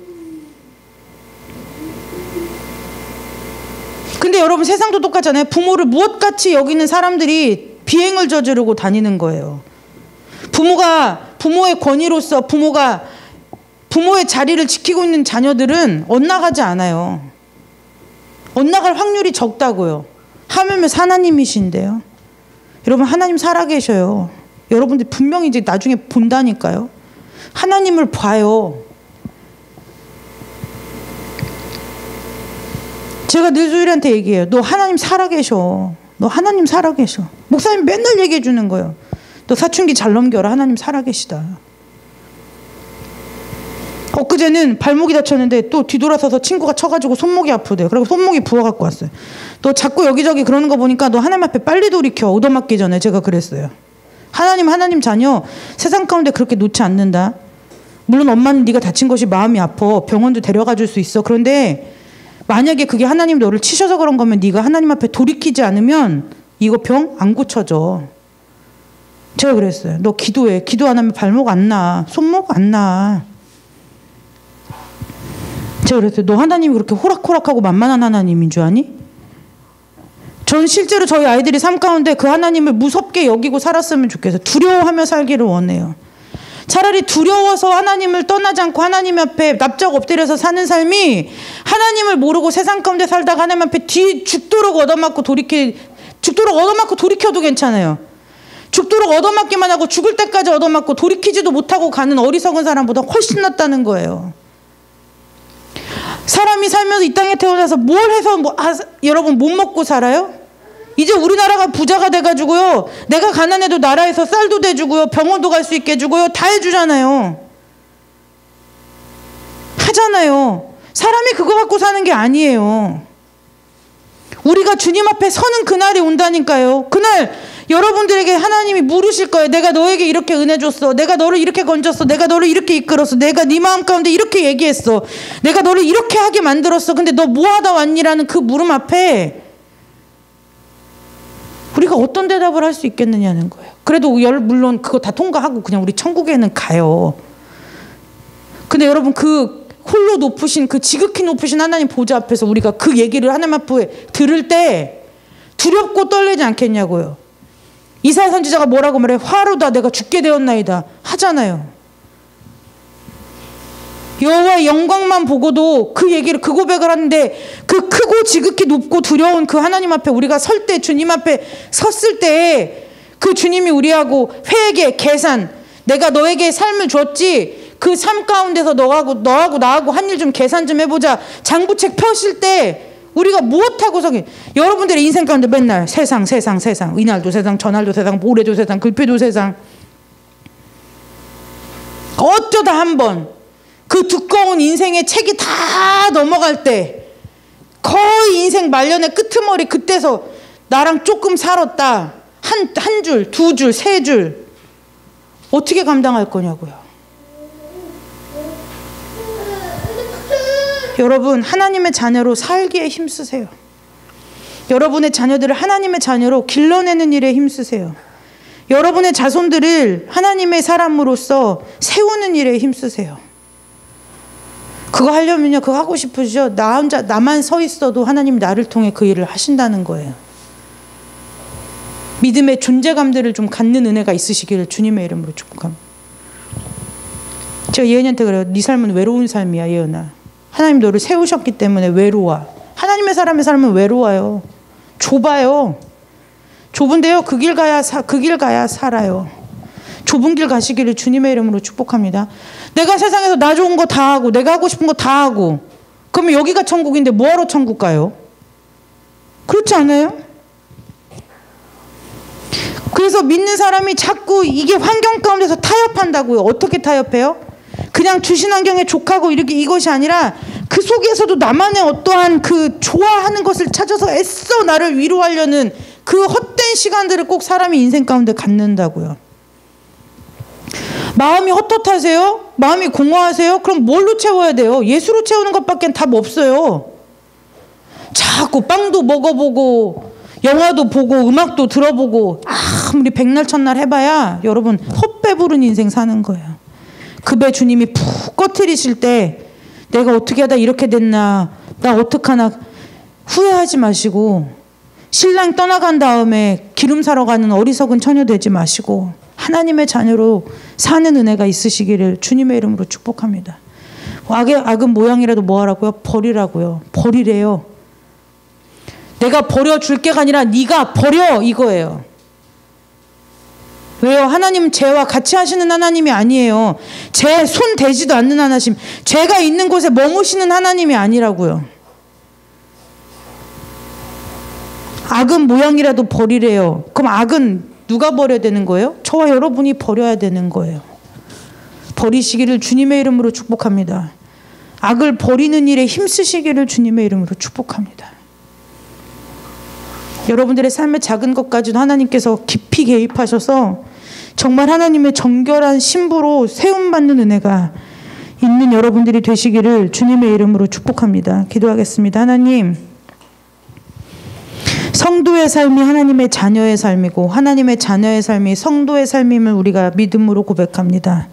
근데 여러분 세상도 똑같잖아요. 부모를 무엇같이 여기는 사람들이 비행을 저지르고 다니는 거예요. 부모의 권위로서 부모의 자리를 지키고 있는 자녀들은 엇나가지 않아요. 엇나갈 확률이 적다고요. 하물며 하나님이신데요. 여러분 하나님 살아계셔요. 여러분들 분명히 이제 나중에 본다니까요. 하나님을 봐요. 제가 늘 수일한테 얘기해요. 너 하나님 살아계셔. 너 하나님 살아계셔. 목사님 맨날 얘기해 주는 거예요. 너 사춘기 잘 넘겨라. 하나님 살아계시다. 엊그제는 발목이 다쳤는데 또 뒤돌아서서 친구가 쳐가지고 손목이 아프대요. 그리고 손목이 부어갖고 왔어요. 너 자꾸 여기저기 그러는 거 보니까 너 하나님 앞에 빨리 돌이켜. 얻어맞기 전에. 제가 그랬어요. 하나님 자녀 세상 가운데 그렇게 놓지 않는다. 물론 엄마는 네가 다친 것이 마음이 아파. 병원도 데려가 줄 수 있어. 그런데 만약에 그게 하나님 너를 치셔서 그런 거면 네가 하나님 앞에 돌이키지 않으면 이거 병 안 고쳐져. 제가 그랬어요. 너 기도해. 기도 안 하면 발목 안 나. 손목 안 나. 제가 그랬어요. 너 하나님이 그렇게 호락호락하고 만만한 하나님인 줄 아니? 전 실제로 저희 아이들이 삶 가운데 그 하나님을 무섭게 여기고 살았으면 좋겠어요. 두려워하며 살기를 원해요. 차라리 두려워서 하나님을 떠나지 않고 하나님 앞에 납작 엎드려서 사는 삶이 하나님을 모르고 세상 가운데 살다가 하나님 앞에 죽도록 얻어맞고 돌이켜도 괜찮아요. 죽도록 얻어맞기만 하고 죽을 때까지 얻어맞고 돌이키지도 못하고 가는 어리석은 사람보다 훨씬 낫다는 거예요. 사람이 살면서 이 땅에 태어나서 뭘 해서 여러분 못 먹고 살아요? 이제 우리나라가 부자가 돼가지고요. 내가 가난해도 나라에서 쌀도 대주고요. 병원도 갈 수 있게 해주고요. 다 해주잖아요. 하잖아요. 사람이 그거 갖고 사는 게 아니에요. 우리가 주님 앞에 서는 그날이 온다니까요. 그날 여러분들에게 하나님이 물으실 거예요. 내가 너에게 이렇게 은혜 줬어. 내가 너를 이렇게 건졌어. 내가 너를 이렇게 이끌었어. 내가 네 마음 가운데 이렇게 얘기했어. 내가 너를 이렇게 하게 만들었어. 근데 너 뭐 하다 왔니라는 그 물음 앞에 우리가 어떤 대답을 할 수 있겠느냐는 거예요. 그래도 물론 그거 다 통과하고 그냥 우리 천국에는 가요. 근데 여러분 그 홀로 높으신 그 지극히 높으신 하나님 보좌 앞에서 우리가 그 얘기를 하나님 앞에 들을 때 두렵고 떨리지 않겠냐고요. 이사야 선지자가 뭐라고 말해? 화로다 내가 죽게 되었나이다 하잖아요. 여호와의 영광만 보고도 그 얘기를 그 고백을 하는데 그 크고 지극히 높고 두려운 그 하나님 앞에 우리가 설 때 주님 앞에 섰을 때 그 주님이 우리하고 회개 계산 내가 너에게 삶을 줬지 그 삶 가운데서 너하고 나하고 한 일 좀 계산 좀 해보자 장부책 펴실 때 우리가 무엇하고서 여러분들의 인생 가운데 맨날 세상 이날도 세상 저날도 세상 모레도 세상 글피도 세상 어쩌다 한번 그 두꺼운 인생의 책이 다 넘어갈 때 거의 인생 말년의 끄트머리 그때서 나랑 조금 살았다 한 줄, 두 줄, 세 줄 어떻게 감당할 거냐고요. 여러분 하나님의 자녀로 살기에 힘쓰세요. 여러분의 자녀들을 하나님의 자녀로 길러내는 일에 힘쓰세요. 여러분의 자손들을 하나님의 사람으로서 세우는 일에 힘쓰세요. 그거 하려면요, 그거 하고 싶으시죠? 나 혼자, 나만 서 있어도 하나님 나를 통해 그 일을 하신다는 거예요. 믿음의 존재감들을 좀 갖는 은혜가 있으시기를 주님의 이름으로 축복합니다. 제가 예은이한테 그래요. 네 삶은 외로운 삶이야, 예은아. 하나님 너를 세우셨기 때문에 외로워. 하나님의 사람의 삶은 외로워요. 좁아요. 좁은데요, 그 길 가야 살아요. 좁은 길 가시기를 주님의 이름으로 축복합니다. 내가 세상에서 나 좋은 거 다 하고 내가 하고 싶은 거 다 하고 그러면 여기가 천국인데 뭐하러 천국 가요? 그렇지 않아요? 그래서 믿는 사람이 자꾸 이게 환경 가운데서 타협한다고요. 어떻게 타협해요? 그냥 주신 환경에 족하고 이렇게 이것이 아니라 그 속에서도 나만의 어떠한 그 좋아하는 것을 찾아서 애써 나를 위로하려는 그 헛된 시간들을 꼭 사람이 인생 가운데 갖는다고요. 마음이 헛헛하세요? 마음이 공허하세요? 그럼 뭘로 채워야 돼요? 예수로 채우는 것밖에 답 없어요. 자꾸 빵도 먹어보고 영화도 보고 음악도 들어보고 아무리 백날 첫날 해봐야 여러분 헛배부른 인생 사는 거예요. 그 배 주님이 푹 꺼트리실 때 내가 어떻게 하다 이렇게 됐나, 나 어떡하나 후회하지 마시고, 신랑 떠나간 다음에 기름 사러 가는 어리석은 처녀 되지 마시고 하나님의 자녀로 사는 은혜가 있으시기를 주님의 이름으로 축복합니다. 악은 모양이라도 뭐 하라고요? 버리라고요. 버리래요. 내가 버려줄 게가 아니라 네가 버려, 이거예요. 왜요? 하나님은 죄와 같이 하시는 하나님이 아니에요. 죄 손 대지도 않는 하나님, 죄가 있는 곳에 머무시는 하나님이 아니라고요. 악은 모양이라도 버리래요. 그럼 악은 누가 버려야 되는 거예요? 저와 여러분이 버려야 되는 거예요. 버리시기를 주님의 이름으로 축복합니다. 악을 버리는 일에 힘쓰시기를 주님의 이름으로 축복합니다. 여러분들의 삶의 작은 것까지도 하나님께서 깊이 개입하셔서 정말 하나님의 정결한 신부로 세움받는 은혜가 있는 여러분들이 되시기를 주님의 이름으로 축복합니다. 기도하겠습니다. 하나님, 성도의 삶이 하나님의 자녀의 삶이고 하나님의 자녀의 삶이 성도의 삶임을 우리가 믿음으로 고백합니다.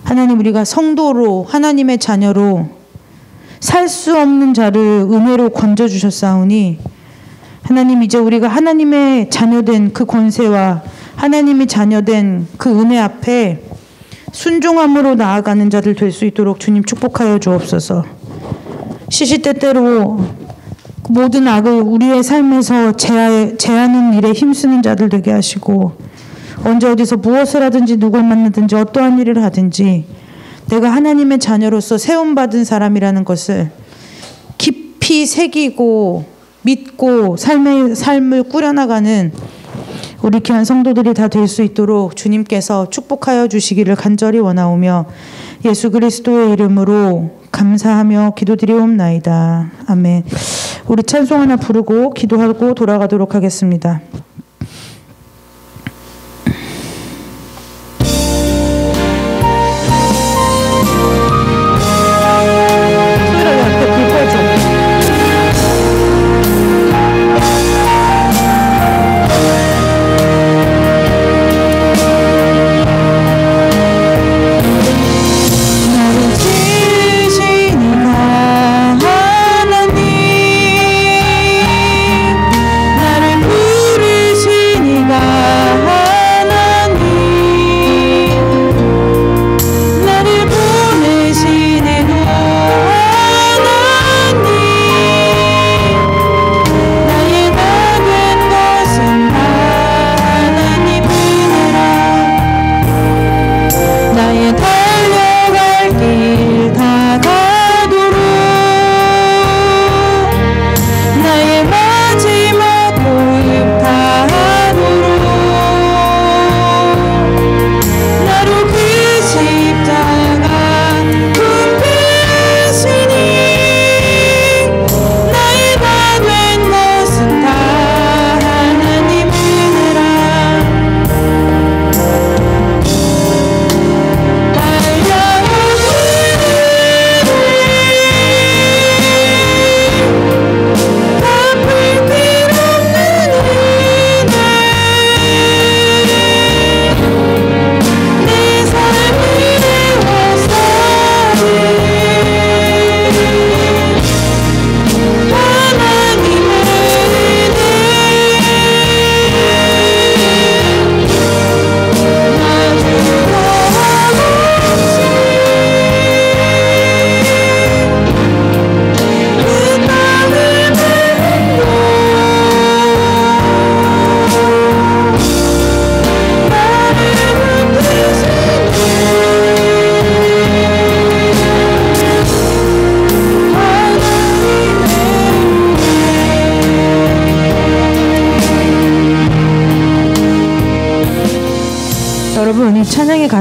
하나님, 우리가 성도로 하나님의 자녀로 살 수 없는 자를 은혜로 건져주셨사오니 하나님, 이제 우리가 하나님의 자녀된 그 권세와 하나님이 자녀된 그 은혜 앞에 순종함으로 나아가는 자들 될 수 있도록 주님 축복하여 주옵소서. 시시때때로 모든 악을 우리의 삶에서 제하는 일에 힘쓰는 자들 되게 하시고, 언제 어디서 무엇을 하든지 누굴 만나든지 어떠한 일을 하든지 내가 하나님의 자녀로서 세움받은 사람이라는 것을 깊이 새기고 믿고 삶을 꾸려나가는 우리 귀한 성도들이 다 될 수 있도록 주님께서 축복하여 주시기를 간절히 원하오며 예수 그리스도의 이름으로 감사하며 기도드리옵나이다. 아멘. 우리 찬송 하나 부르고 기도하고 돌아가도록 하겠습니다. 나를 부르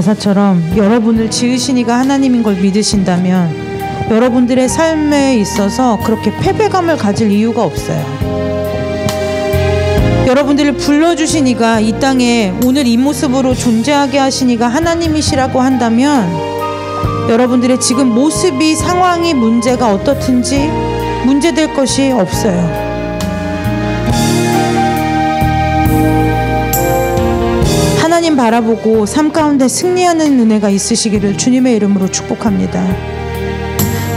가사처럼 여러분을 지으신 이가 하나님인 걸 믿으신다면 여러분들의 삶에 있어서 그렇게 패배감을 가질 이유가 없어요. 여러분들을 불러주신 이가 이 땅에 오늘 이 모습으로 존재하게 하신 이가 하나님이시라고 한다면 여러분들의 지금 모습이, 상황이, 문제가 어떻든지 문제될 것이 없어요. 하나님 바라보고 삶 가운데 승리하는 은혜가 있으시기를 주님의 이름으로 축복합니다.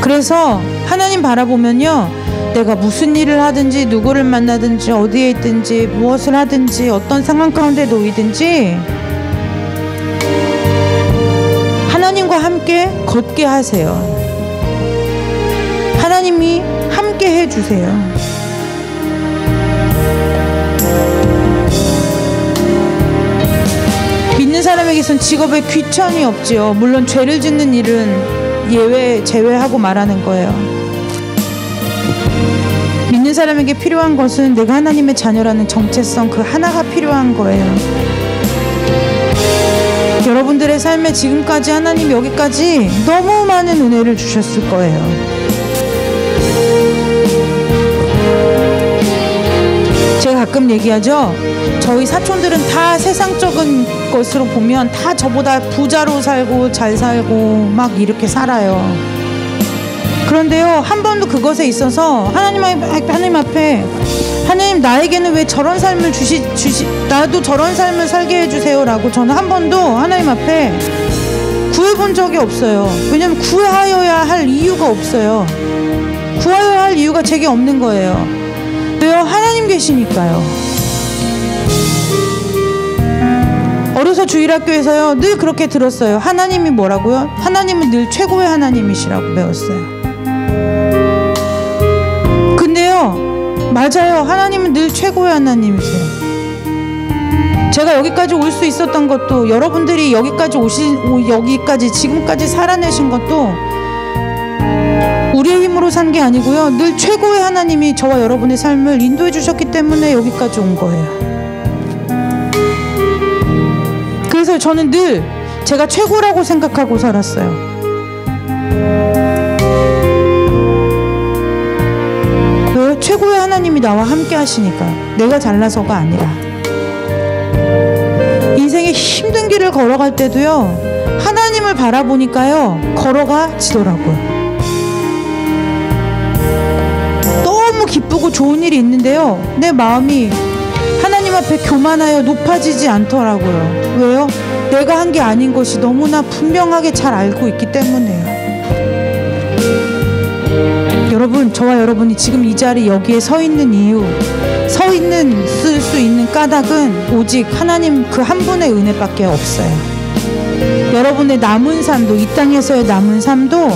그래서 하나님 바라보면요, 내가 무슨 일을 하든지 누구를 만나든지 어디에 있든지 무엇을 하든지 어떤 상황 가운데 놓이든지 하나님과 함께 걷게 하세요. 하나님이 함께 해주세요. 믿는 사람에게선 직업에 귀천이 없지요. 물론 죄를 짓는 일은 제외하고 말하는 거예요. 믿는 사람에게 필요한 것은 내가 하나님의 자녀라는 정체성, 그 하나가 필요한 거예요. 여러분들의 삶에 지금까지 하나님 여기까지 너무 많은 은혜를 주셨을 거예요. 제가 가끔 얘기하죠. 저희 사촌들은 다 세상적인 것으로 보면 다 저보다 부자로 살고 잘 살고 막 이렇게 살아요. 그런데요, 한 번도 그것에 있어서 하나님 앞에 하나님 나에게는 왜 저런 삶을 나도 저런 삶을 살게 해주세요 라고 저는 한 번도 하나님 앞에 구해본 적이 없어요. 왜냐면 구하여야 할 이유가 없어요. 구하여야 할 이유가 제게 없는 거예요. 왜요? 하나님 계시니까요. 어려서 주일학교에서요 늘 그렇게 들었어요. 하나님이 뭐라고요? 하나님은 늘 최고의 하나님이시라고 배웠어요. 근데요, 맞아요. 하나님은 늘 최고의 하나님이세요. 제가 여기까지 올 수 있었던 것도, 여러분들이 여기까지 지금까지 살아내신 것도 우리의 힘으로 산 게 아니고요, 늘 최고의 하나님이 저와 여러분의 삶을 인도해 주셨기 때문에 여기까지 온 거예요. 그래서 저는 늘 제가 최고라고 생각하고 살았어요. 왜? 최고의 하나님이 나와 함께 하시니까. 내가 잘나서가 아니라. 인생의 힘든 길을 걸어갈 때도요, 하나님을 바라보니까요 걸어가지더라고요. 너무 기쁘고 좋은 일이 있는데요, 내 마음이 하나님 앞에 교만하여 높아지지 않더라고요. 왜요? 내가 한 게 아닌 것이 너무나 분명하게 잘 알고 있기 때문에요. 여러분, 저와 여러분이 지금 이 자리 여기에 서 있는 이유, 쓸 수 있는 까닭은 오직 하나님 그 한 분의 은혜밖에 없어요. 여러분의 남은 삶도, 이 땅에서의 남은 삶도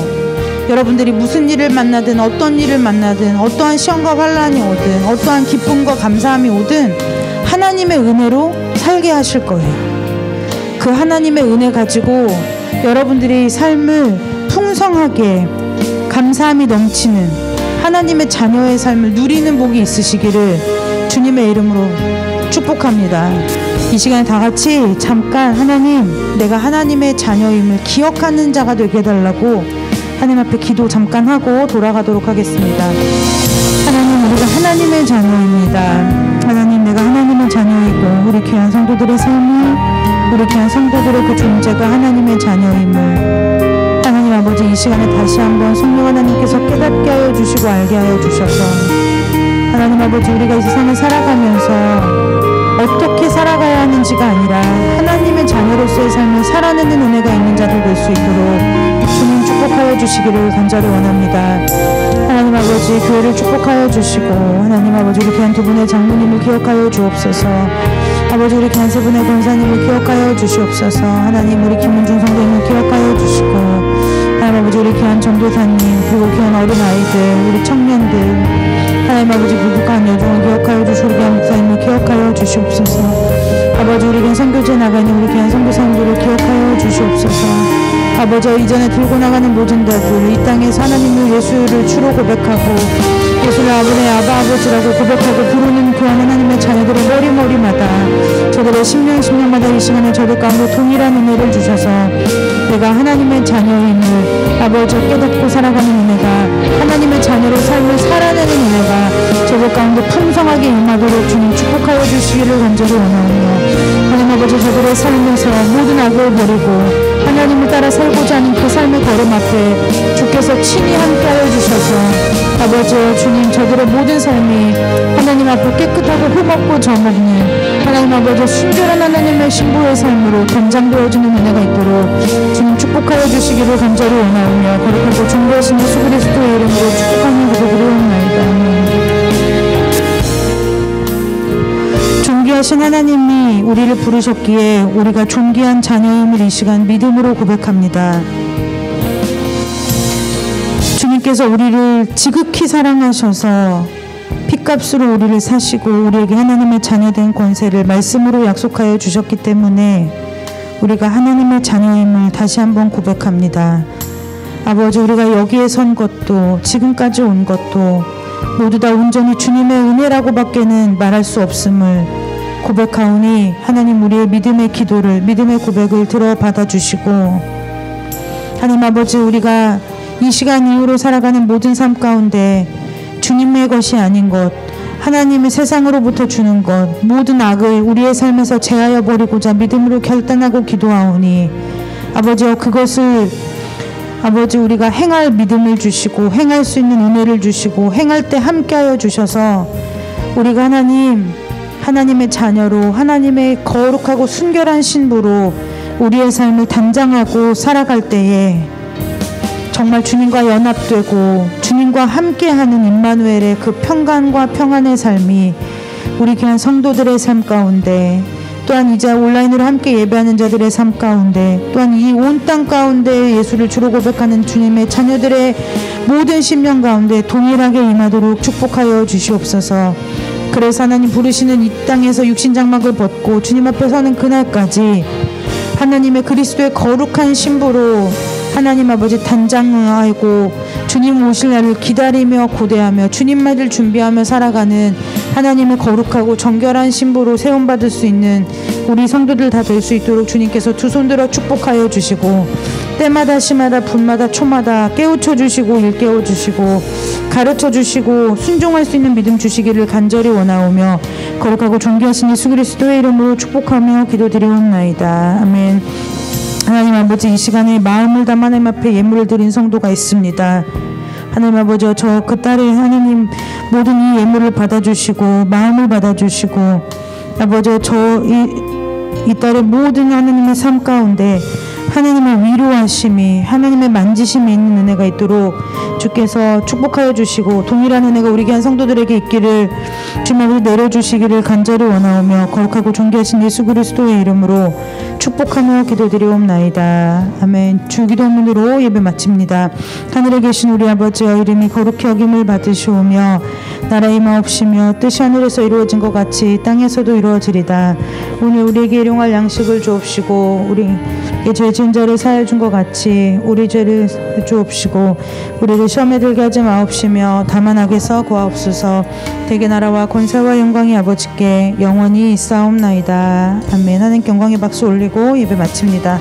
여러분들이 무슨 일을 만나든 어떤 일을 만나든 어떠한 시험과 환난이 오든 어떠한 기쁨과 감사함이 오든 하나님의 은혜로 살게 하실 거예요. 그 하나님의 은혜 가지고 여러분들이 삶을 풍성하게 감사함이 넘치는 하나님의 자녀의 삶을 누리는 복이 있으시기를 주님의 이름으로 축복합니다. 이 시간에 다 같이 잠깐 하나님, 내가 하나님의 자녀임을 기억하는 자가 되게 해달라고 하나님 앞에 기도 잠깐 하고 돌아가도록 하겠습니다. 하나님, 우리가 하나님의 자녀입니다. 하나님, 내가 하나님의 자녀이고 우리 귀한 성도들의 삶을, 우리 귀한 성도들의 그 존재가 하나님의 자녀임을 하나님 아버지, 이 시간에 다시 한번 성령 하나님께서 깨닫게 하여 주시고 알게 하여 주셔서 하나님 아버지, 우리가 이 세상을 살아가면서 어떻게 살아가야 하는지가 아니라 하나님의 자녀로서의 삶을 살아내는 은혜가 있는 자들 될 수 있도록 주님 축복하여 주시기를 간절히 원합니다. 하나님 아버지, 교회를 축복하여 주시고 하나님 아버지, 우리 귀한 두 분의 장로님을 기억하여 주옵소서. 아버지, 우리 귀한 세 분의 권사님을 기억하여 주시옵소서. 하나님, 우리 김은중 성도님을 기억하여 주시고 하나님 아버지, 우리 귀한 전도사님, 그리고 귀한 어린아이들, 우리 청년들, 하나님 아버지, 부족한 여종을 기억하여 주시고 우리 귀한 목사님을 기억하여 주시옵소서. 아버지, 우리 귀한 선교지에 나가는 우리 귀한 선교사님들을 기억하여 주시옵소서. 아버지, 이전에 들고 나가는 모든 자들, 이 땅에서 하나님을 예수를 주로 고백하고 예수를 아버지의 아버지라고 고백하고 부르는 교한 하나님의 자녀들의 머리마다 저들의 심령마다 이 시간에 저들 가운데 동일한 은혜를 주셔서 내가 하나님의 자녀임을 아버지 깨닫고 살아가는 은혜가 하나님의 자녀로 삶을 살아내는 은혜가 저들 가운데 풍성하게 임하도록 주님 축복하여 주시기를 간절히 원하오며 하나님 아버지 저들의 삶에서 모든 악을 버리고 하나님을 따라 살고자 하는 그 삶의 걸음 앞에 주께서 친히 함께하여 주셔서 아버지 주님 저들의 모든 삶이 하나님 앞에 깨끗하고 흠없고 점없는 하나님 아버지 순결한 하나님의 신부의 삶으로 단장되어지는 은혜가 있도록 주님 축복하여 주시기를 간절히 원하오며 거룩하고 존귀하신 예수 그리스도의 이름으로 축복하며 기도드리옵나이다. 존귀하신 하나님이 우리를 부르셨기에 우리가 존귀한 자녀임을 이 시간 믿음으로 고백합니다. 주님께서 우리를 지극히 사랑하셔서 핏값으로 우리를 사시고 우리에게 하나님의 자녀된 권세를 말씀으로 약속하여 주셨기 때문에 우리가 하나님의 자녀임을 다시 한번 고백합니다. 아버지 우리가 여기에 선 것도 지금까지 온 것도 모두 다 온전히 주님의 은혜라고 밖에는 말할 수 없음을 고백하오니 하나님 우리의 믿음의 기도를 믿음의 고백을 들어 받아주시고 하나님 아버지 우리가 이 시간 이후로 살아가는 모든 삶 가운데 주님의 것이 아닌 것 하나님의 세상으로부터 주는 것 모든 악을 우리의 삶에서 제하여 버리고자 믿음으로 결단하고 기도하오니 아버지여 그것을 아버지 우리가 행할 믿음을 주시고 행할 수 있는 은혜를 주시고 행할 때 함께하여 주셔서 우리가 하나님의 자녀로 하나님의 거룩하고 순결한 신부로 우리의 삶을 단장하고 살아갈 때에 정말 주님과 연합되고 주님과 함께하는 임마누엘의 그 평강과 평안의 삶이 우리 귀한 성도들의 삶 가운데 또한 이제 온라인으로 함께 예배하는 자들의 삶 가운데 또한 이 온 땅 가운데 예수를 주로 고백하는 주님의 자녀들의 모든 심령 가운데 동일하게 임하도록 축복하여 주시옵소서. 그래서 하나님 부르시는 이 땅에서 육신장막을 벗고 주님 앞에 서는 그날까지 하나님의 그리스도의 거룩한 신부로 하나님 아버지 단장하고 주님 오실 날을 기다리며 고대하며 주님 말을 준비하며 살아가는 하나님의 거룩하고 정결한 신부로 세움받을 수 있는 우리 성도들 다 될 수 있도록 주님께서 두 손 들어 축복하여 주시고 때마다 시마다 분마다 초마다 깨우쳐 주시고 일깨워 주시고 가르쳐 주시고 순종할 수 있는 믿음 주시기를 간절히 원하오며 거룩하고 존귀하신 예수 그리스도의 이름으로 축복하며 기도드리옵나이다. 아멘. 하나님 아버지 이 시간에 마음을 담아 하나님 앞에 예물을 드린 성도가 있습니다. 하나님 아버지 저 그 딸의 하나님 모든 이 예물을 받아주시고 마음을 받아주시고 아버지 이 딸의 모든 하나님의 삶 가운데 하나님의 위로하심이 하나님의 만지심이 있는 은혜가 있도록 주께서 축복하여 주시고 동일한 은혜가 우리 귀한 성도들에게 있기를 주님으로 내려주시기를 간절히 원하오며 거룩하고 존귀하신 예수 그리스도의 이름으로 축복하며 기도드리옵나이다. 아멘. 주기도문으로 예배 마칩니다. 하늘에 계신 우리 아버지여 이름이 거룩히 여김을 받으시오며 나라 임하옵시며 뜻이 하늘에서 이루어진 것 같이 땅에서도 이루어지리다. 오늘 우리에게 일용할 양식을 주옵시고 우리의 죄 지은 자를 사하여 준 것 같이 우리 죄를 주옵시고 우리를 시험에 들게 하지 마옵시며 다만 악에서 구하옵소서. 대개 나라와 권세와 영광이 아버지께 영원히 있사옵나이다. 아멘. 하나님께 영광의 박수 올리고 예배 마칩니다.